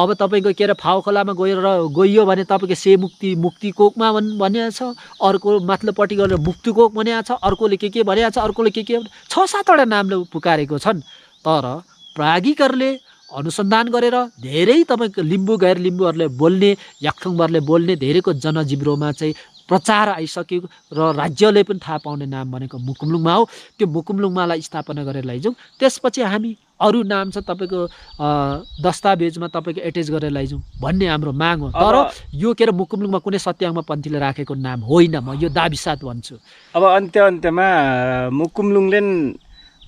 A: अब तपाईँको के अरे फाउ खोलामा गइयो भने तपाईँको से मुक्तिकोकमा भनिएको छ, अर्को माथिल्लोपट्टि गएर मुक्तिकोक भनिएको छ, अर्कोले के भनिएको छ, अर्कोले के 6-7वटा नामले पुकारेको छन्। तर प्राज्ञिकहरूले अनुसन्धान गरेर धेरै तपाईँको लिम्बू गैर लिम्बूहरूले बोल्ने, याक्थुङहरूले बोल्ने धेरैको जनजीवरोमा चाहिँ प्रचार आइसक्यो र राज्यले पनि थाहा पाउने नाम भनेको मुकुमलुङमा हो। त्यो मुकुमलुङमालाई स्थापना गरेर लैजाउँ, त्यसपछि हामी अरू नाम छ तपाईँको दस्तावेजमा तपाईँको एटेच गरेर लैजाउँ भन्ने हाम्रो माग हो। तर यो के अरे मुकुमलुङमा कुनै सत्याङ्गमा पन्थीले राखेको नाम होइन, म यो दाबीसाथ भन्छु। अब
C: अन्त्यमा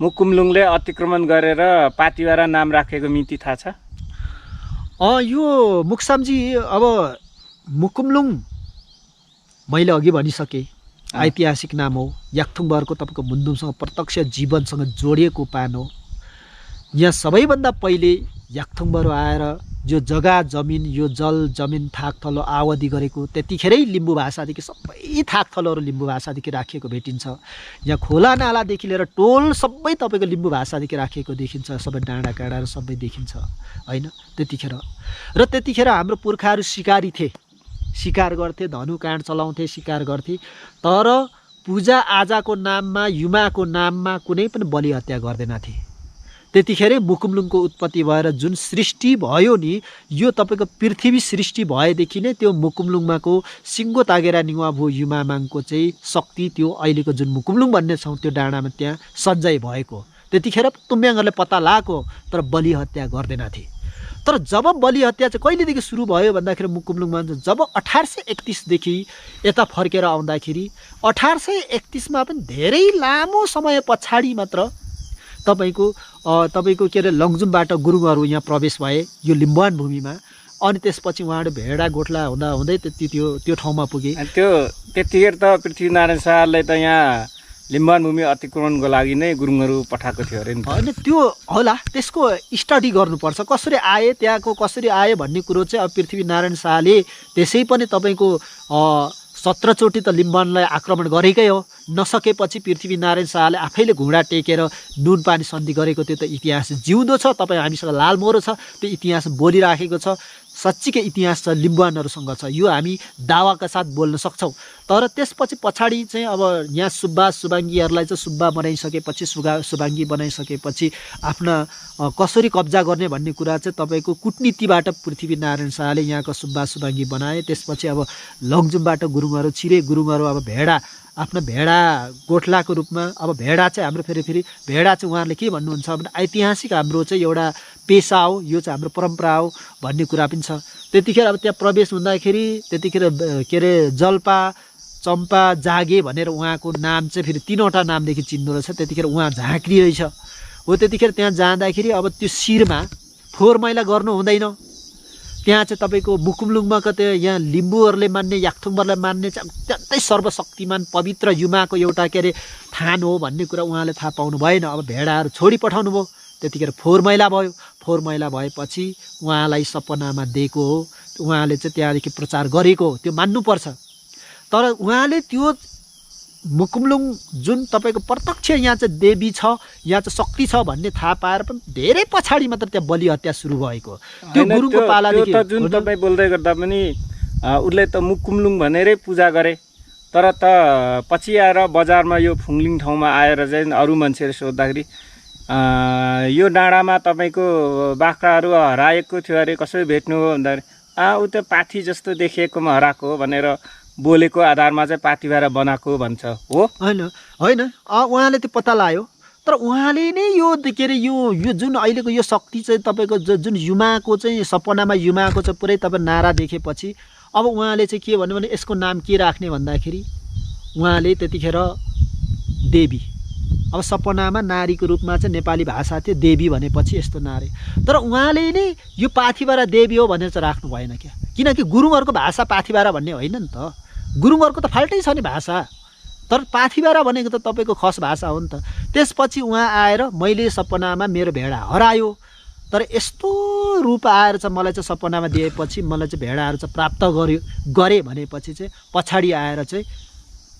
C: मुकुमलुङले अतिक्रमण गरेर पातिबारा नाम राखेको मिति थाहा छ?
A: यो मुक्सामजी, अब मुकुमलुङ मैले अघि भनिसकेँ ऐतिहासिक नाम हो। याक्थुङबरको तपाईँको मुन्दुमसँग प्रत्यक्ष जीवनसँग जोडिएको पान हो। यहाँ सबैभन्दा पहिले याक्थुङबर आएर जो जग्गा जमिन, यो जल जमिन थाकथलो आवधि गरेको त्यतिखेरै लिम्बू भाषादेखि सबै थाकथलोहरू लिम्बू भाषादेखि राखिएको भेटिन्छ। यहाँ खोला नालादेखि लिएर टोल सबै तपाईँको लिम्बू भाषादेखि राखिएको देखिन्छ, सबै डाँडा काँडाहरू सबै देखिन्छ होइन त्यतिखेर। र त्यतिखेर हाम्रो पुर्खाहरू सिकारी थिए, शिकार गर्थे, धनु काँड चलाउँथे, शिकार गर्थे। तर पूजाआजाको नाममा, युमाको नाममा कुनै पनि बलि हत्या गर्दैनथे। त्यतिखेरै मुकुमलुङको उत्पत्ति भएर जुन सृष्टि भयो नि, यो तपाईँको पृथ्वी सृष्टि भएदेखि नै त्यो मुकुमलुङमाको सिङ्गो तागेरा निवा भो युमामाङको चाहिँ शक्ति, त्यो अहिलेको जुन मुकुमलुङ भन्ने छौँ त्यो डाँडामा त्यहाँ सञ्चय भएको। त्यतिखेर तुम्याङहरूले पत्ता लगाएको, तर बलि हत्या गर्दैनथे। तर जब बलि हत्या चाहिँ कहिलेदेखि सुरु भयो भन्दाखेरि मुकुमलुङमा जब 1831देखि यता फर्केर आउँदाखेरि 1831मा पनि धेरै लामो समय पछाडि मात्र तपाईँको के अरे लङजुमबाट गुरुङहरू यहाँ प्रवेश भए यो लिम्बुवान भूमिमा। अनि त्यसपछि उहाँहरू भेडा गोठला हुँदै त्यो ठाउँमा पुगे।
C: त्यो त्यतिखेर त पृथ्वीनारायण शाहले त यहाँ लिम्बुवान भूमि अतिक्रमणको लागि नै गुरुङहरू पठाएको थियो अरे नि।
A: होइन त्यो होला, त्यसको स्टडी गर्नुपर्छ कसरी आए, त्यहाँको कसरी आए भन्ने कुरो चाहिँ। अब पृथ्वीनारायण शाहले त्यसै पनि तपाईँको 17 चोटि त लिम्बुवानलाई आक्रमण गरेकै हो। नसकेपछि पृथ्वीनारायण शाहले आफैले घुँडा टेकेर नुन पानी सन्धि गरेको त्यो त इतिहास जिउँदो छ। तपाईँ हामीसँग लालमोहरो छ, त्यो इतिहास बोलिराखेको छ, साँच्चीकै इतिहास छ, लिम्बुवानहरूसँग छ, यो हामी दावाका साथ बोल्न सक्छौँ। तर त्यसपछि पछाडि चाहिँ अब यहाँ सुब्बा सुबाङ्गीहरूलाई चाहिँ सुब्बा बनाइसकेपछि सुबाङ्गी बनाइसकेपछि आफ्ना कसरी कब्जा गर्ने भन्ने कुरा चाहिँ तपाईँको कुटनीतिबाट पृथ्वीनारायण शाहले यहाँको सुब्बा सुबाङ्गी बनाए। त्यसपछि अब लङजुमबाट गुरुङहरू छिरे, गुरुङहरू अब भेडा आफ्नो भेडा गोठलाको रूपमा, अब भेडा चाहिँ हाम्रो फेरि भेडा चाहिँ उहाँहरूले के भन्नुहुन्छ भने ऐतिहासिक हाम्रो चाहिँ एउटा पेसा हो, यो चाहिँ हाम्रो परम्परा हो भन्ने कुरा पनि छ। त्यतिखेर अब त्यहाँ प्रवेश हुँदाखेरि त्यतिखेर के अरे जल्पा चम्पा जागे भनेर उहाँको नाम चाहिँ फेरि 3वटा नामदेखि चिन्दो रहेछ। त्यतिखेर उहाँ झाँक्री रहेछ हो। त्यतिखेर त्यहाँ जाँदाखेरि अब त्यो शिरमा फोहोर मैला गर्नु हुँदैन। त्यहाँ चाहिँ तपाईँको मुकुमलुङमा कतै यहाँ लिम्बूहरूले मान्ने, याक्थुङहरूले मान्ने चाहिँ अत्यन्तै सर्वशक्तिमान पवित्र युमाको एउटा के अरे थान हो भन्ने कुरा उहाँले थाहा पाउनु भएन। अब भेडाहरू छोडी पठाउनु भयो। त्यतिखेर फोहोर मैला भयो। फोहोर मैला भएपछि उहाँलाई सपनामा दिएको हो, उहाँले चाहिँ त्यहाँदेखि प्रचार गरेको हो, त्यो मान्नुपर्छ। तर उहाँले त्यो मुकुमलुङ जुन तपाईँको प्रत्यक्ष यहाँ चाहिँ देवी छ, यहाँ चाहिँ शक्ति छ भन्ने थाहा पाएर पनि धेरै पछाडि मात्र त्यहाँ बलि हत्या सुरु भएको। त्यो गुरुङको पालादेखि
C: जुन तपाईँ बोल्दै गर्दा पनि उसले त मुकुमलुङ भनेरै पूजा गरे, तर त पछि आएर बजारमा यो फुङलिङ ठाउँमा आएर चाहिँ अरू मान्छेहरू सोद्धाखेरि यो डाँडामा तपाईँको बाख्राहरू हराएको थियो अरे, कसरी भेट्नु हो भन्दाखेरि ऊ त पाथी जस्तो देखिएकोमा हराएको हो भनेर बोलेको आधारमा चाहिँ पाथी भएर बनाएको भन्छ हो।
A: होइन उहाँले त्यो पत्ता लगायो। तर उहाँले नै यो के अरे यो जुन अहिलेको यो शक्ति चाहिँ तपाईँको जुन युमाको चाहिँ सपनामा युमाको चाहिँ पुरै तपाईँ नारा देखेपछि अब उहाँले चाहिँ के भन्यो भने यसको नाम के राख्ने भन्दाखेरि उहाँले त्यतिखेर देवी, अब सपनामा नारीको रूपमा चाहिँ नेपाली भाषा थियो देवी भनेपछि यस्तो नारे। तर उहाँले नै यो पाथिबारा देवी हो भनेर चाहिँ राख्नु भएन क्या, किनकि गुरुङहरूको भाषा पाथिबारा भन्ने होइन नि त। गुरुङहरूको त फाल्टै छ नि भाषा, तर पाथिबारा भनेको त तपाईँको खस भाषा हो नि त। त्यसपछि उहाँ आएर मैले सपनामा मेरो भेडा हरायो, तर यस्तो रूप आएर चाहिँ मलाई चाहिँ सपनामा दिएपछि मलाई चाहिँ भेडाहरू चाहिँ प्राप्त गरे भनेपछि चाहिँ पछाडि आएर चाहिँ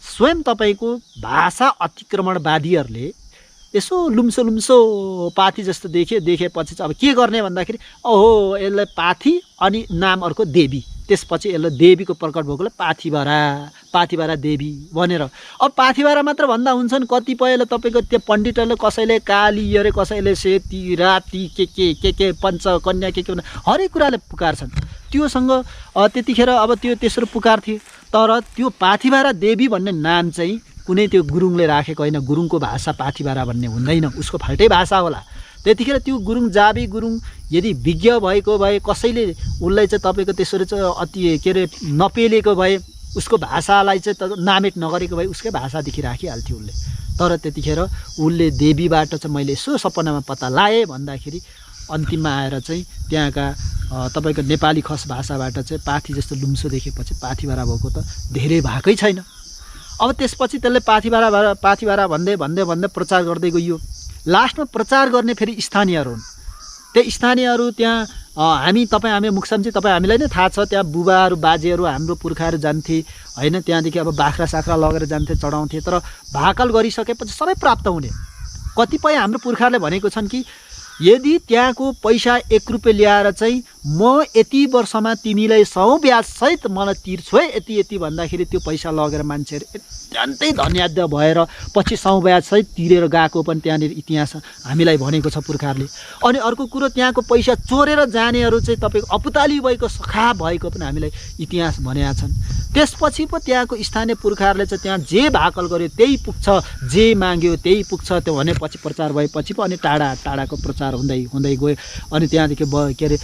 A: स्वयं तपाईँको भाषा अतिक्रमणवादीहरूले यसो लुम्सो पाथी जस्तो देखेपछि चाहिँ अब के गर्ने भन्दाखेरि ओहो यसलाई पाथी अनि नाम अर्को देवी, त्यसपछि यसलाई देवीको प्रकट भएकोले पाथिबारा देवी भनेर। अब पाथिबारा मात्र भन्दा हुन्छन्, कतिपयले तपाईँको त्यो पण्डितहरूले कसैले काली अरे, कसैले सेती राति के पञ्च कन्या के हरेक कुराले पुकार्छन्। त्योसँग त्यतिखेर अब त्यो तेस्रो पुकार्थे। तर त्यो पाथिबारा देवी भन्ने नाम चाहिँ कुनै त्यो गुरुङले राखेको होइन। गुरुङको भाषा पाथिबारा भन्ने हुँदैन, उसको फाल्टै भाषा होला। त्यतिखेर त्यो गुरुङ जाबी गुरुङ यदि विज्ञ भएको भए, कसैले उसलाई चाहिँ तपाईँको त्यसरी चाहिँ अति के अरे नपेलेको भए, उसको भाषालाई चाहिँ नामेट नगरेको भए उसकै भाषादेखि राखिहाल्थ्यो उसले। तर त्यतिखेर उसले देवीबाट चाहिँ मैले यसो सपनामा पत्ता लाएँ भन्दाखेरि अन्तिममा आएर चाहिँ त्यहाँका तपाईँको नेपाली खस भाषाबाट चाहिँ पाथी जस्तो लुम्सो देखेपछि पाथिबारा भएको त धेरै भएकै छैन। अब त्यसपछि त्यसले पाथिबारा भन्दै प्रचार गर्दै गइयो। लास्टमा प्रचार गर्ने फेरि स्थानीयहरू हुन्। त्यो स्थानीयहरू त्यहाँ हामी मुक्सामजी तपाईँ हामीलाई नै थाहा छ, त्यहाँ बुबाहरू बाजेहरू हाम्रो पुर्खाहरू जान्थे होइन, त्यहाँदेखि अब बाख्रा साख्रा लगेर जान्थे, चढाउँथे। तर भाकल गरिसकेपछि सबै प्राप्त हुने। कतिपय हाम्रो पुर्खाहरूले भनेको छन् कि यदि त्यहाँको पैसा 1 रुपियाँ ल्याएर चाहिँ म यति वर्षमा तिमीलाई 100 ब्याज सहित मलाई तिर्छु है यति भन्दाखेरि त्यो पैसा लगेर मान्छेहरू अत्यन्तै धन्यवाद भएर पछि 100 ब्याज सहित तिरेर गएको पनि त्यहाँनिर इतिहास हामीलाई भनेको छ पुर्खाहरूले। अनि अर्को कुरो त्यहाँको पैसा चोरेर जानेहरू चाहिँ तपाईँको अपुताली भएको सखा भएको पनि हामीलाई इतिहास भनेका छन्। त्यसपछि पो त्यहाँको स्थानीय पुर्खाहरूले चाहिँ त्यहाँ जे भाकल गर्यो त्यही पुग्छ, जे माग्यो त्यही पुग्छ, त्यो भनेपछि प्रचार भएपछि पो अनि टाढाको प्रचार हुँदै गयो। अनि त्यहाँदेखि के अरे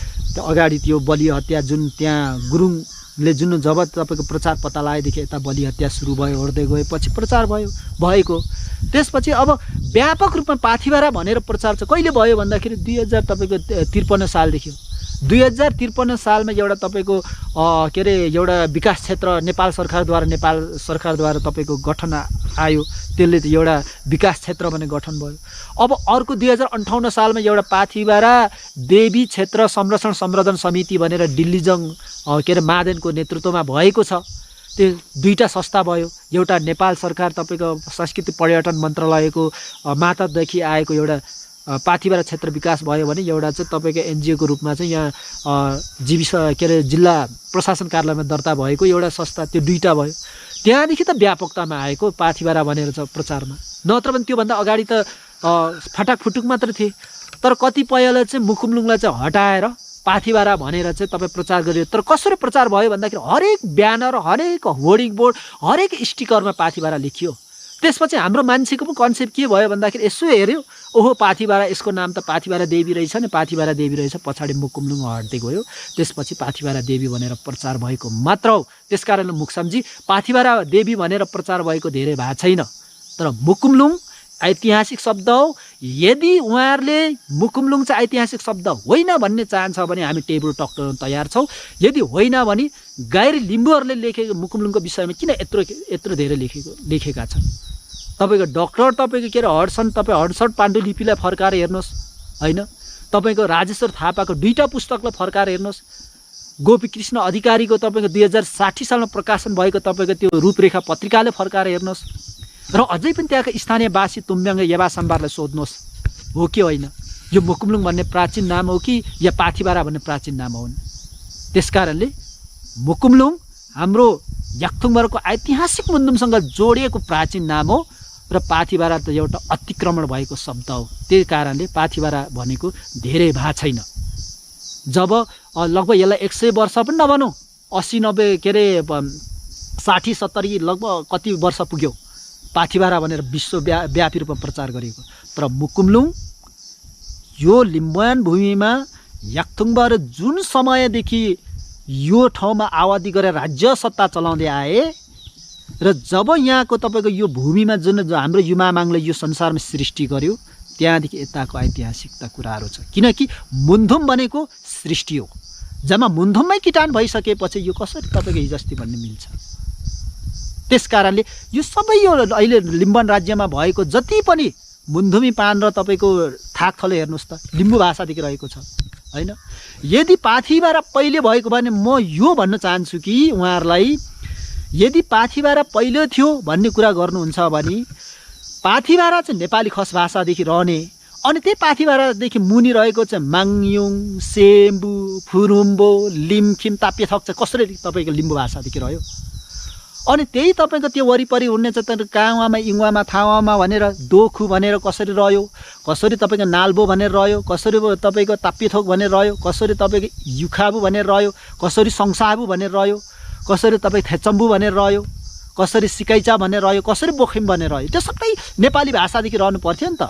A: अगाडि त्यो बलि हत्या जुन त्यहाँ गुरुङले जुन जब तपाईँको प्रचार पत्ता लगाएदेखि यता बलि हत्या सुरु भयो, ओर्दै गएपछि प्रचार भएको। त्यसपछि अब व्यापक रूपमा पाथिबारा भनेर प्रचार चाहिँ कहिले भयो भन्दाखेरि 2053 सालदेखि। 2053 सालमा एउटा तपाईँको के अरे एउटा विकास क्षेत्र नेपाल सरकारद्वारा तपाईँको गठन आयो, त्यसले एउटा विकास क्षेत्र भने गठन भयो। अब अर्को 2058 सालमा एउटा पाथिबारा देवी क्षेत्र संरक्षण संवर्धन समिति भनेर दिल्लीजङ के अरे मादेनको नेतृत्वमा भएको छ। त्यो दुईटा संस्था भयो। एउटा नेपाल सरकार तपाईँको संस्कृति पर्यटन मन्त्रालयको मातहतदेखि आएको एउटा पाथिभरा क्षेत्र विकास भयो भने एउटा चाहिँ तपाईँको एनजिओको रूपमा चाहिँ यहाँ जिल्ला प्रशासन कार्यालयमा दर्ता भएको एउटा संस्था, त्यो दुईटा भयो। त्यहाँदेखि त व्यापकतामा आएको पाथिभरा भनेर चाहिँ प्रचारमा, नत्र भने त्योभन्दा अगाडि त फटाकफुटुक मात्र थिए। तर कतिपयले चाहिँ मुकुमलुङलाई चाहिँ हटाएर पाथिभरा भनेर चाहिँ तपाईँ प्रचार गरियो। तर कसरी प्रचार भयो भन्दाखेरि हरेक ब्यानर, हरेक होर्डिङ बोर्ड, हरेक स्टिकरमा पाथिभरा लेखियो। त्यसपछि हाम्रो मान्छेको पनि कन्सेप्ट के भयो भन्दाखेरि यसो हेऱ्यो, ओहो पाथिभरा, यसको नाम त पाथिभरा देवी रहेछ नि, पाथिभरा देवी रहेछ, पछाडि मुकुमलुङ हट्दै गयो। त्यसपछि पाथिभरा देवी भनेर प्रचार भएको मात्र हो। त्यसकारणले मुक्सामजी पाथिभरा देवी भनेर प्रचार भएको धेरै भएको छैन। तर मुकुमलुङ ऐतिहासिक शब्द हो। यदि उहाँहरूले मुकुमलुङ चाहिँ ऐतिहासिक शब्द होइन भन्ने चाहन्छ भने हामी टेबल टक गर्न तयार छौँ। यदि होइन भने गैर लिम्बूहरूले लेखेको मुकुमलुङको विषयमा किन यत्रो धेरै लेखेका छन्। तपाईँको डक्टर तपाईँको के अरे हडसन, तपाईँ हडसन पाण्डुलिपिलाई फर्काएर हेर्नुहोस् होइन, तपाईँको राजेश्वर थापाको दुईटा पुस्तकलाई फर्काएर हेर्नुहोस्, गोपीकृष्ण अधिकारीको तपाईँको 2060 सालमा प्रकाशन भएको तपाईँको त्यो रूपरेखा पत्रिकाले फर्काएर हेर्नुहोस्, र अझै पनि त्यहाँका स्थानीयवासी तुम्ब्याङ याबा सम्बारलाई सोध्नुहोस् हो कि होइन, यो मुकुमलुङ भन्ने प्राचीन नाम हो कि या पाथिभरा भन्ने प्राचीन नाम हो। त्यसकारणले मुकुमलुङ हाम्रो याक्थुङबारको ऐतिहासिक मुन्दुमसँग जोडिएको प्राचीन नाम हो र पाथिभरा त एउटा अतिक्रमण भएको शब्द हो। त्यही कारणले पाथिभरा भनेको धेरै भएको छैन। जब लगभग यसलाई 100 वर्ष पनि नभनौँ, 80-90 के अरे 60-70 लगभग कति वर्ष पुग्यो पाथिभरा भनेर विश्वव्यापी रूपमा प्रचार गरिएको। तर मुकुमलुङ यो लिम्बुवान भूमिमा याक्थुङबाट जुन समयदेखि यो ठाउँमा आवादी गरेर राज्य सत्ता चलाउँदै आए र जब यहाँको तपाईँको यो भूमिमा जुन हाम्रो युमामाङले यो संसारमा सृष्टि गर्यो त्यहाँदेखि यताको ऐतिहासिकता कुराहरू छ। किनकि मुन्धुम भनेको सृष्टि हो, जम्मा मुन्धुममै किटान भइसकेपछि यो कसरी तपाईँको हिजस्ती भन्ने मिल्छ। त्यसकारणले यो सबै यो अहिले लिम्बुवान राज्यमा भएको जति पनि मुन्धुमी पान र तपाईँको थाकथलो हेर्नुहोस् त लिम्बू भाषादेखि रहेको छ होइन। यदि पाथिभरा पहिले भएको भने म यो भन्न चाहन्छु कि उहाँहरूलाई यदि पाथिभरा पहिले थियो भन्ने कुरा गर्नुहुन्छ भने पाथिभरा चाहिँ नेपाली खस भाषादेखि रहने, अनि त्यही पाथिभरादेखि मुनि रहेको चाहिँ माङयुङ, सेम्बु, फुरुम्बो, लिमखिम, ताप्यथक चाहिँ कसरी तपाईँको लिम्बू भाषादेखि रह्यो। अनि त्यही तपाईँको त्यो वरिपरि हुने चाहिँ कावामा, इङवामा, थावामा भनेर दोखु भनेर कसरी रह्यो, कसरी तपाईँको नाल्बो भनेर रह्यो, कसरी तपाईँको ताप्यथोक भनेर रह्यो, कसरी तपाईँको युखाबु भनेर रह्यो, कसरी सङ्साबु भनेर रह्यो, कसरी तपाईँ थेचम्बु भनेर रह्यो, कसरी सिकाइचा भनेर रह्यो, कसरी बोखिम भनेर रह्यो। त्यो सबै नेपाली भाषादेखि रहनु पर्थ्यो नि त।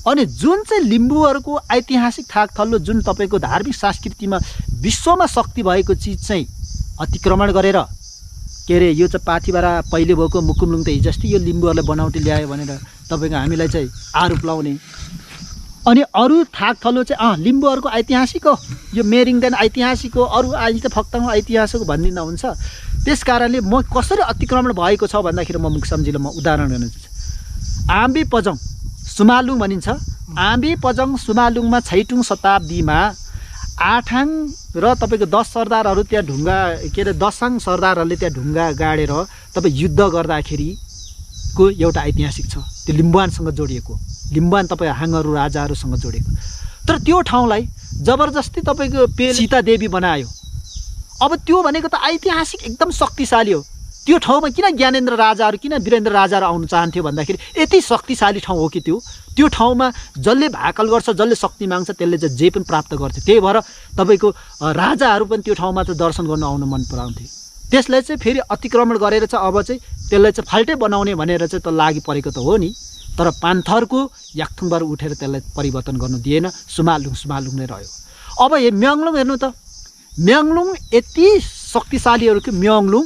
A: अनि जुन चाहिँ लिम्बूहरूको ऐतिहासिक थाकथलो जुन तपाईँको धार्मिक संस्कृतिमा विश्वमा शक्ति भएको चिज चाहिँ अतिक्रमण गरेर के अरे यो चाहिँ पाथिभरा पहिले भएको मुकुमलुङ त हिजस्ती यो लिम्बूहरूले बनावटी ल्यायो भनेर तपाईँको हामीलाई चाहिँ आरोप लाउने। अनि अरू थाकथलो चाहिँ लिम्बूहरूको ऐतिहासिक हो, यो मेरिङदेन ऐतिहासिक हो, अरू आज त फक्ताङ ऐतिहासिक हो भन्ने नहुन्छ। त्यस कारणले म कसरी अतिक्रमण भएको छ भन्दाखेरि म मुक्सामजीलाई म उदाहरण गर्न चाहन्छु। आम्बी पजङ सुमालुङ भनिन्छ। आम्बी पजङ सुमालुङमा 6औं शताब्दीमा आठाङ र तपाईँको 10 सरदारहरू त्यहाँ ढुङ्गा के अरे 10आङ सरदारहरूले त्यहाँ ढुङ्गा गाडेर तपाईँ युद्ध गर्दाखेरिको एउटा ऐतिहासिक छ। त्यो लिम्बुवानसँग जोडिएको, लिम्बुवान तपाईँ हाङहरू राजाहरूसँग जोडिएको। तर त्यो ठाउँलाई जबरजस्ती तपाईँको सीता देवी बनायो। अब त्यो भनेको त ऐतिहासिक एकदम शक्तिशाली हो। त्यो ठाउँमा किन ज्ञानेन्द्र राजाहरू, किन वीरेन्द्र राजाहरू आउनु चाहन्थ्यो भन्दाखेरि यति शक्तिशाली ठाउँ हो कि त्यो ठाउँमा जसले भाकल गर्छ, जसले शक्ति माग्छ त्यसले चाहिँ जे पनि प्राप्त गर्थ्यो। त्यही भएर तपाईँको राजाहरू पनि त्यो ठाउँमा चाहिँ दर्शन गर्न आउन मन पराउँथे। त्यसलाई चाहिँ फेरि अतिक्रमण गरेर चाहिँ अब चाहिँ त्यसलाई चाहिँ फाल्टै बनाउने भनेर चाहिँ त लागि परेको त हो नि। तर पान्थरको याक्थुङबाट उठेर त्यसलाई परिवर्तन गर्नु दिएन, सुमालुङ नै रह्यो। अब यो म्याङलुङ हेर्नु त, म्याङलुङ यति शक्तिशालीहरू कि म्याङलुङ,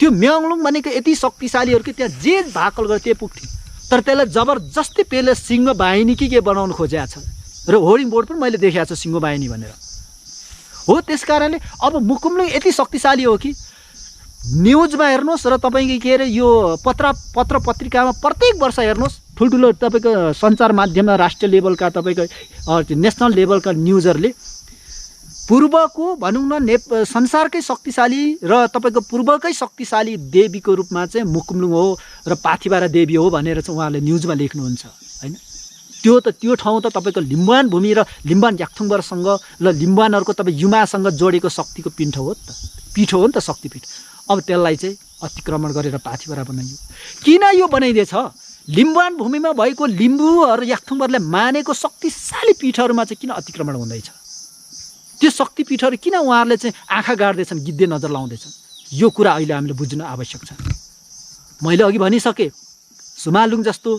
A: त्यो म्याङलुङ भनेको यति शक्तिशालीहरू कि त्यहाँ जे भाकल गर्यो त्यो पुग्थ्यो। तर त्यसलाई जबरजस्ती पेले सिंह बाहिनी के बनाउनु खोजेको छ र होर्डिङ बोर्ड पनि मैले देखाएको छु सिंह बाहिनी भनेर हो। त्यस कारणले अब मुकुमलुङ यति शक्तिशाली हो कि न्युजमा हेर्नुहोस् र तपाईँको के अरे यो पत्र पत्रिकामा प्रत्येक वर्ष हेर्नुहोस्, ठुल्ठुलो तपाईँको सञ्चार माध्यममा राष्ट्रिय लेभलका तपाईँको नेसनल लेभलका न्युजहरूले पूर्वको भनौँ न संसारकै शक्तिशाली र तपाईँको पूर्वकै शक्तिशाली देवीको रूपमा चाहिँ मुकुमलुङ हो र पाथिबारा देवी हो भनेर चाहिँ उहाँले न्युजमा लेख्नुहुन्छ होइन। त्यो ठाउँ त तपाईँको लिम्बुवान भूमि र लिम्बुवान याक्थुङबरसँग र लिम्बुवानहरूको तपाईँ युमासँग जोडेको शक्तिको पिण्ठ हो नि त शक्तिपीठ। अब त्यसलाई चाहिँ अतिक्रमण गरेर पाथिबारा बनाइयो। किन यो बनाइदिएछ? लिम्बुवान भूमिमा भएको लिम्बू र याक्थुङबरले मानेको शक्तिशाली पीठहरूमा चाहिँ किन अतिक्रमण हुँदैछ? त्यो शक्तिपीठहरू किन उहाँहरूले चाहिँ आँखा गाड्दैछन्, गिद्धे नजर लाउँदैछन्? यो कुरा अहिले हामीले बुझ्न आवश्यक छ। मैले अघि भनिसकेँ, सुमालुङ जस्तो,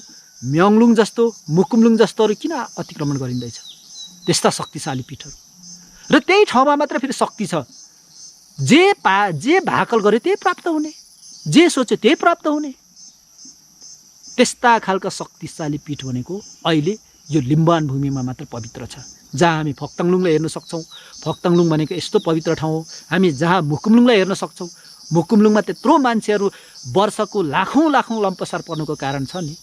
A: म्योङलुङ जस्तो, मुकुमलुङ जस्तोहरू किन अतिक्रमण गरिँदैछ? त्यस्ता शक्तिशाली पीठहरू र त्यही ठाउँमा मात्र फेरि शक्ति छ। जे भाकल गर्यो त्यही प्राप्त हुने, जे सोच्यो त्यही प्राप्त हुने, त्यस्ता खालका शक्तिशाली पीठ भनेको अहिले यो लिम्बुवान भूमिमा मात्र पवित्र छ। जहाँ हामी फक्ताङलुङलाई हेर्न सक्छौँ, फक्ताङलुङ भनेको यस्तो पवित्र ठाउँ हो। हामी जहाँ मुकुमलुङलाई हेर्न सक्छौँ, मुकुमलुङमा त्यत्रो मान्छेहरू वर्षको लाखौँ लम्पसार पर्नुको कारण छ नि।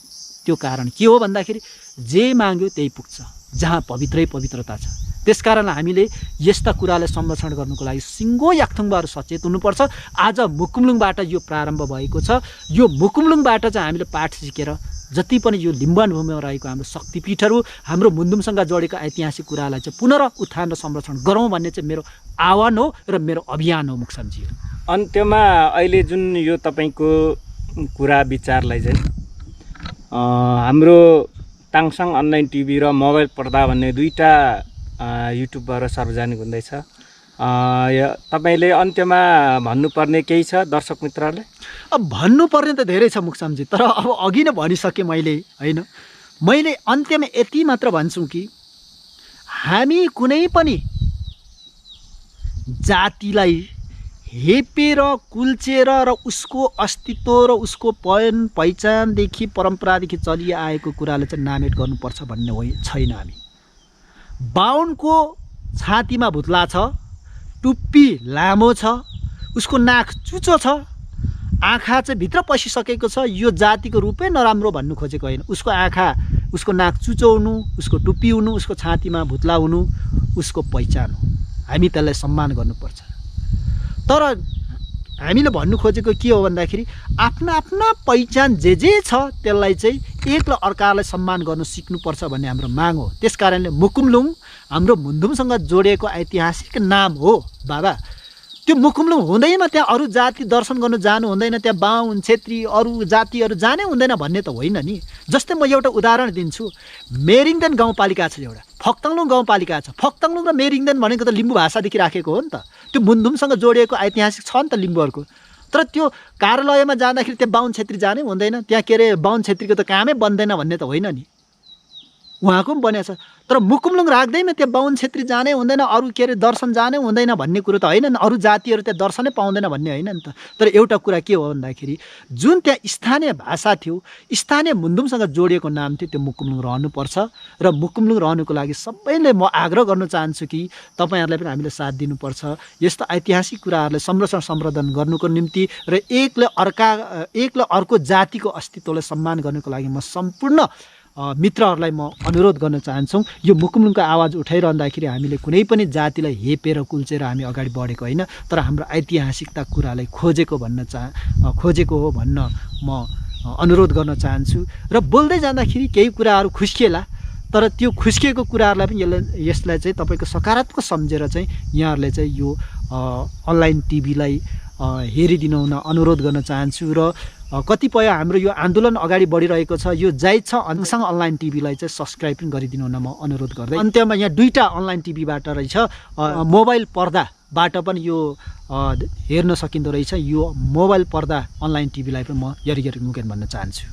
A: त्यो कारण के हो भन्दाखेरि जे माग्यो त्यही पुग्छ, जहाँ पवित्रै पवित्रता छ। त्यसकारण हामीले यस्ता कुरालाई संरक्षण गर्नुको लागि सिङ्गो याक्थुङबाहरू सचेत हुनुपर्छ। आज मुकुमलुङबाट यो प्रारम्भ भएको छ। यो मुकुमलुङबाट चाहिँ हामीले पाठ सिकेर जति पनि यो लिम्बुवान भूमिमा रहेको हाम्रो शक्तिपीठहरू, हाम्रो मुन्दुमसँग जोडेको ऐतिहासिक कुरालाई चाहिँ पुनरुत्थान र संरक्षण गरौँ भन्ने चाहिँ मेरो आह्वान हो र मेरो अभियान हो मुक्सामजी।
C: अन्त्यमा अहिले जुन यो तपाईँको कुरा विचारलाई चाहिँ हाम्रो ताङसाङ अनलाइन टिभी र मोबाइल पर्दा भन्ने दुईवटा युट्युबबाट सार्वजनिक हुँदैछ। तपाईँले अन्त्यमा भन्नुपर्ने केही छ दर्शक मित्रहरूले?
A: अब भन्नुपर्ने त धेरै छ मुक्सामजी, तर अब अघि नै भनिसकेँ मैले होइन। मैले अन्त्यमा यति मात्र भन्छु कि हामी कुनै पनि जातिलाई हेपेर कुल्चेर र उसको अस्तित्व र उसको पहिचानदेखि परम्परादेखि चलिआएको कुरालाई चाहिँ नामेट गर्नुपर्छ भन्ने छैन। हामी बाहुनको छातीमा भुत्ला छ, टुप्पी लामो छ, उसको नाक चुचो छ, आँखा चाहिँ भित्र पसिसकेको छ, यो जातिको रूपै नराम्रो भन्नु खोजेको होइन। उसको आँखा, उसको नाक चुचो हुनु, उसको टुप्पी हुनु, उसको छातीमा भुत्ला हुनु उसको पहिचान हो। हामी त्यसलाई सम्मान गर्नुपर्छ। तर हामीले भन्नु खोजेको के हो भन्दाखेरि आफ्ना आफ्ना पहिचान जे छ त्यसलाई चाहिँ एक र अर्कालाई सम्मान गर्न सिक्नुपर्छ भन्ने हाम्रो माग हो। त्यस कारणले मुकुमलुङ हाम्रो मुन्दुमसँग जोडिएको ऐतिहासिक नाम हो बाबा। त्यो मुकुमलुङ हुँदैमा त्यहाँ अरू जाति दर्शन गर्नु जानु हुँदैन, त्यहाँ बाहुन छेत्री अरू जातिहरू जानै हुँदैन भन्ने त होइन नि। जस्तै म एउटा उदाहरण दिन्छु। मेरिङदेन गाउँपालिका छ एउटा, फक्ताङलुङ गाउँपालिका छ। फक्ताङलुङ र मेरिङदेन भनेको त लिम्बू भाषादेखि राखेको हो नि त। त्यो मुन्दुमसँग जोडिएको ऐतिहासिक छ नि त लिम्बूहरूको। तर त्यो कार्यालयमा जाँदाखेरि त्यहाँ बाहुन छेत्री जानै हुँदैन, त्यहाँ के अरे बाहुन छेत्रीको त कामै बन्दैन भन्ने त होइन नि, उहाँको पनि बनेको छ। तर मुकुमलुङ राख्दैमा त्यहाँ बाहुन छेत्री जानै हुँदैन, अरू के अरे दर्शन जानै हुँदैन भन्ने कुरो त होइन नि। अरू जातिहरू त्यहाँ दर्शनै पाउँदैन भन्ने होइन नि त। तर एउटा कुरा के हो भन्दाखेरि जुन त्यहाँ स्थानीय भाषा थियो, स्थानीय मुन्दुमसँग जोडिएको नाम थियो, त्यो मुकुमलुङ रहनुपर्छ। र मुकुमलुङ रहनुको लागि सबैले म आग्रह गर्न चाहन्छु कि तपाईँहरूलाई पनि हामीले साथ दिनुपर्छ। यस्तो ऐतिहासिक कुराहरूलाई संरक्षण सम्वर्धन गर्नुको निम्ति र एकले अर्को जातिको अस्तित्वलाई सम्मान गर्नुको लागि म सम्पूर्ण मित्रहरूलाई म अनुरोध गर्न चाहन्छौँ। यो मुकुमलुङको आवाज उठाइरहँदाखेरि हामीले कुनै पनि जातिलाई हेपेर कुल्चेर हामी अगाडि बढेको होइन, तर हाम्रो ऐतिहासिकता कुरालाई खोजेको हो भन्न म अनुरोध गर्न चाहन्छु। र बोल्दै जाँदाखेरि केही कुराहरू खुस्किएला, तर त्यो खुस्किएको कुराहरूलाई पनि यसलाई चाहिँ तपाईँको सकारात्मक सम्झेर चाहिँ यहाँहरूले चाहिँ यो अनलाइन टिभीलाई हेरिदिनु हुन अनुरोध गर्न चाहन्छु। र कतिपय हाम्रो यो आन्दोलन अगाडि बढिरहेको छ, यो जायज छ। ताङसाङ अनलाइन टिभीलाई चाहिँ सब्सक्राइब पनि गरिदिनु हुन म अनुरोध गर्दै अन्त्यमा यहाँ दुईवटा अनलाइन टिभीबाट रहेछ, मोबाइल पर्दाबाट पनि यो हेर्न सकिँदो रहेछ। यो मोबाइल पर्दा अनलाइन टिभीलाई पनि म यरी मुकेन भन्न चाहन्छु।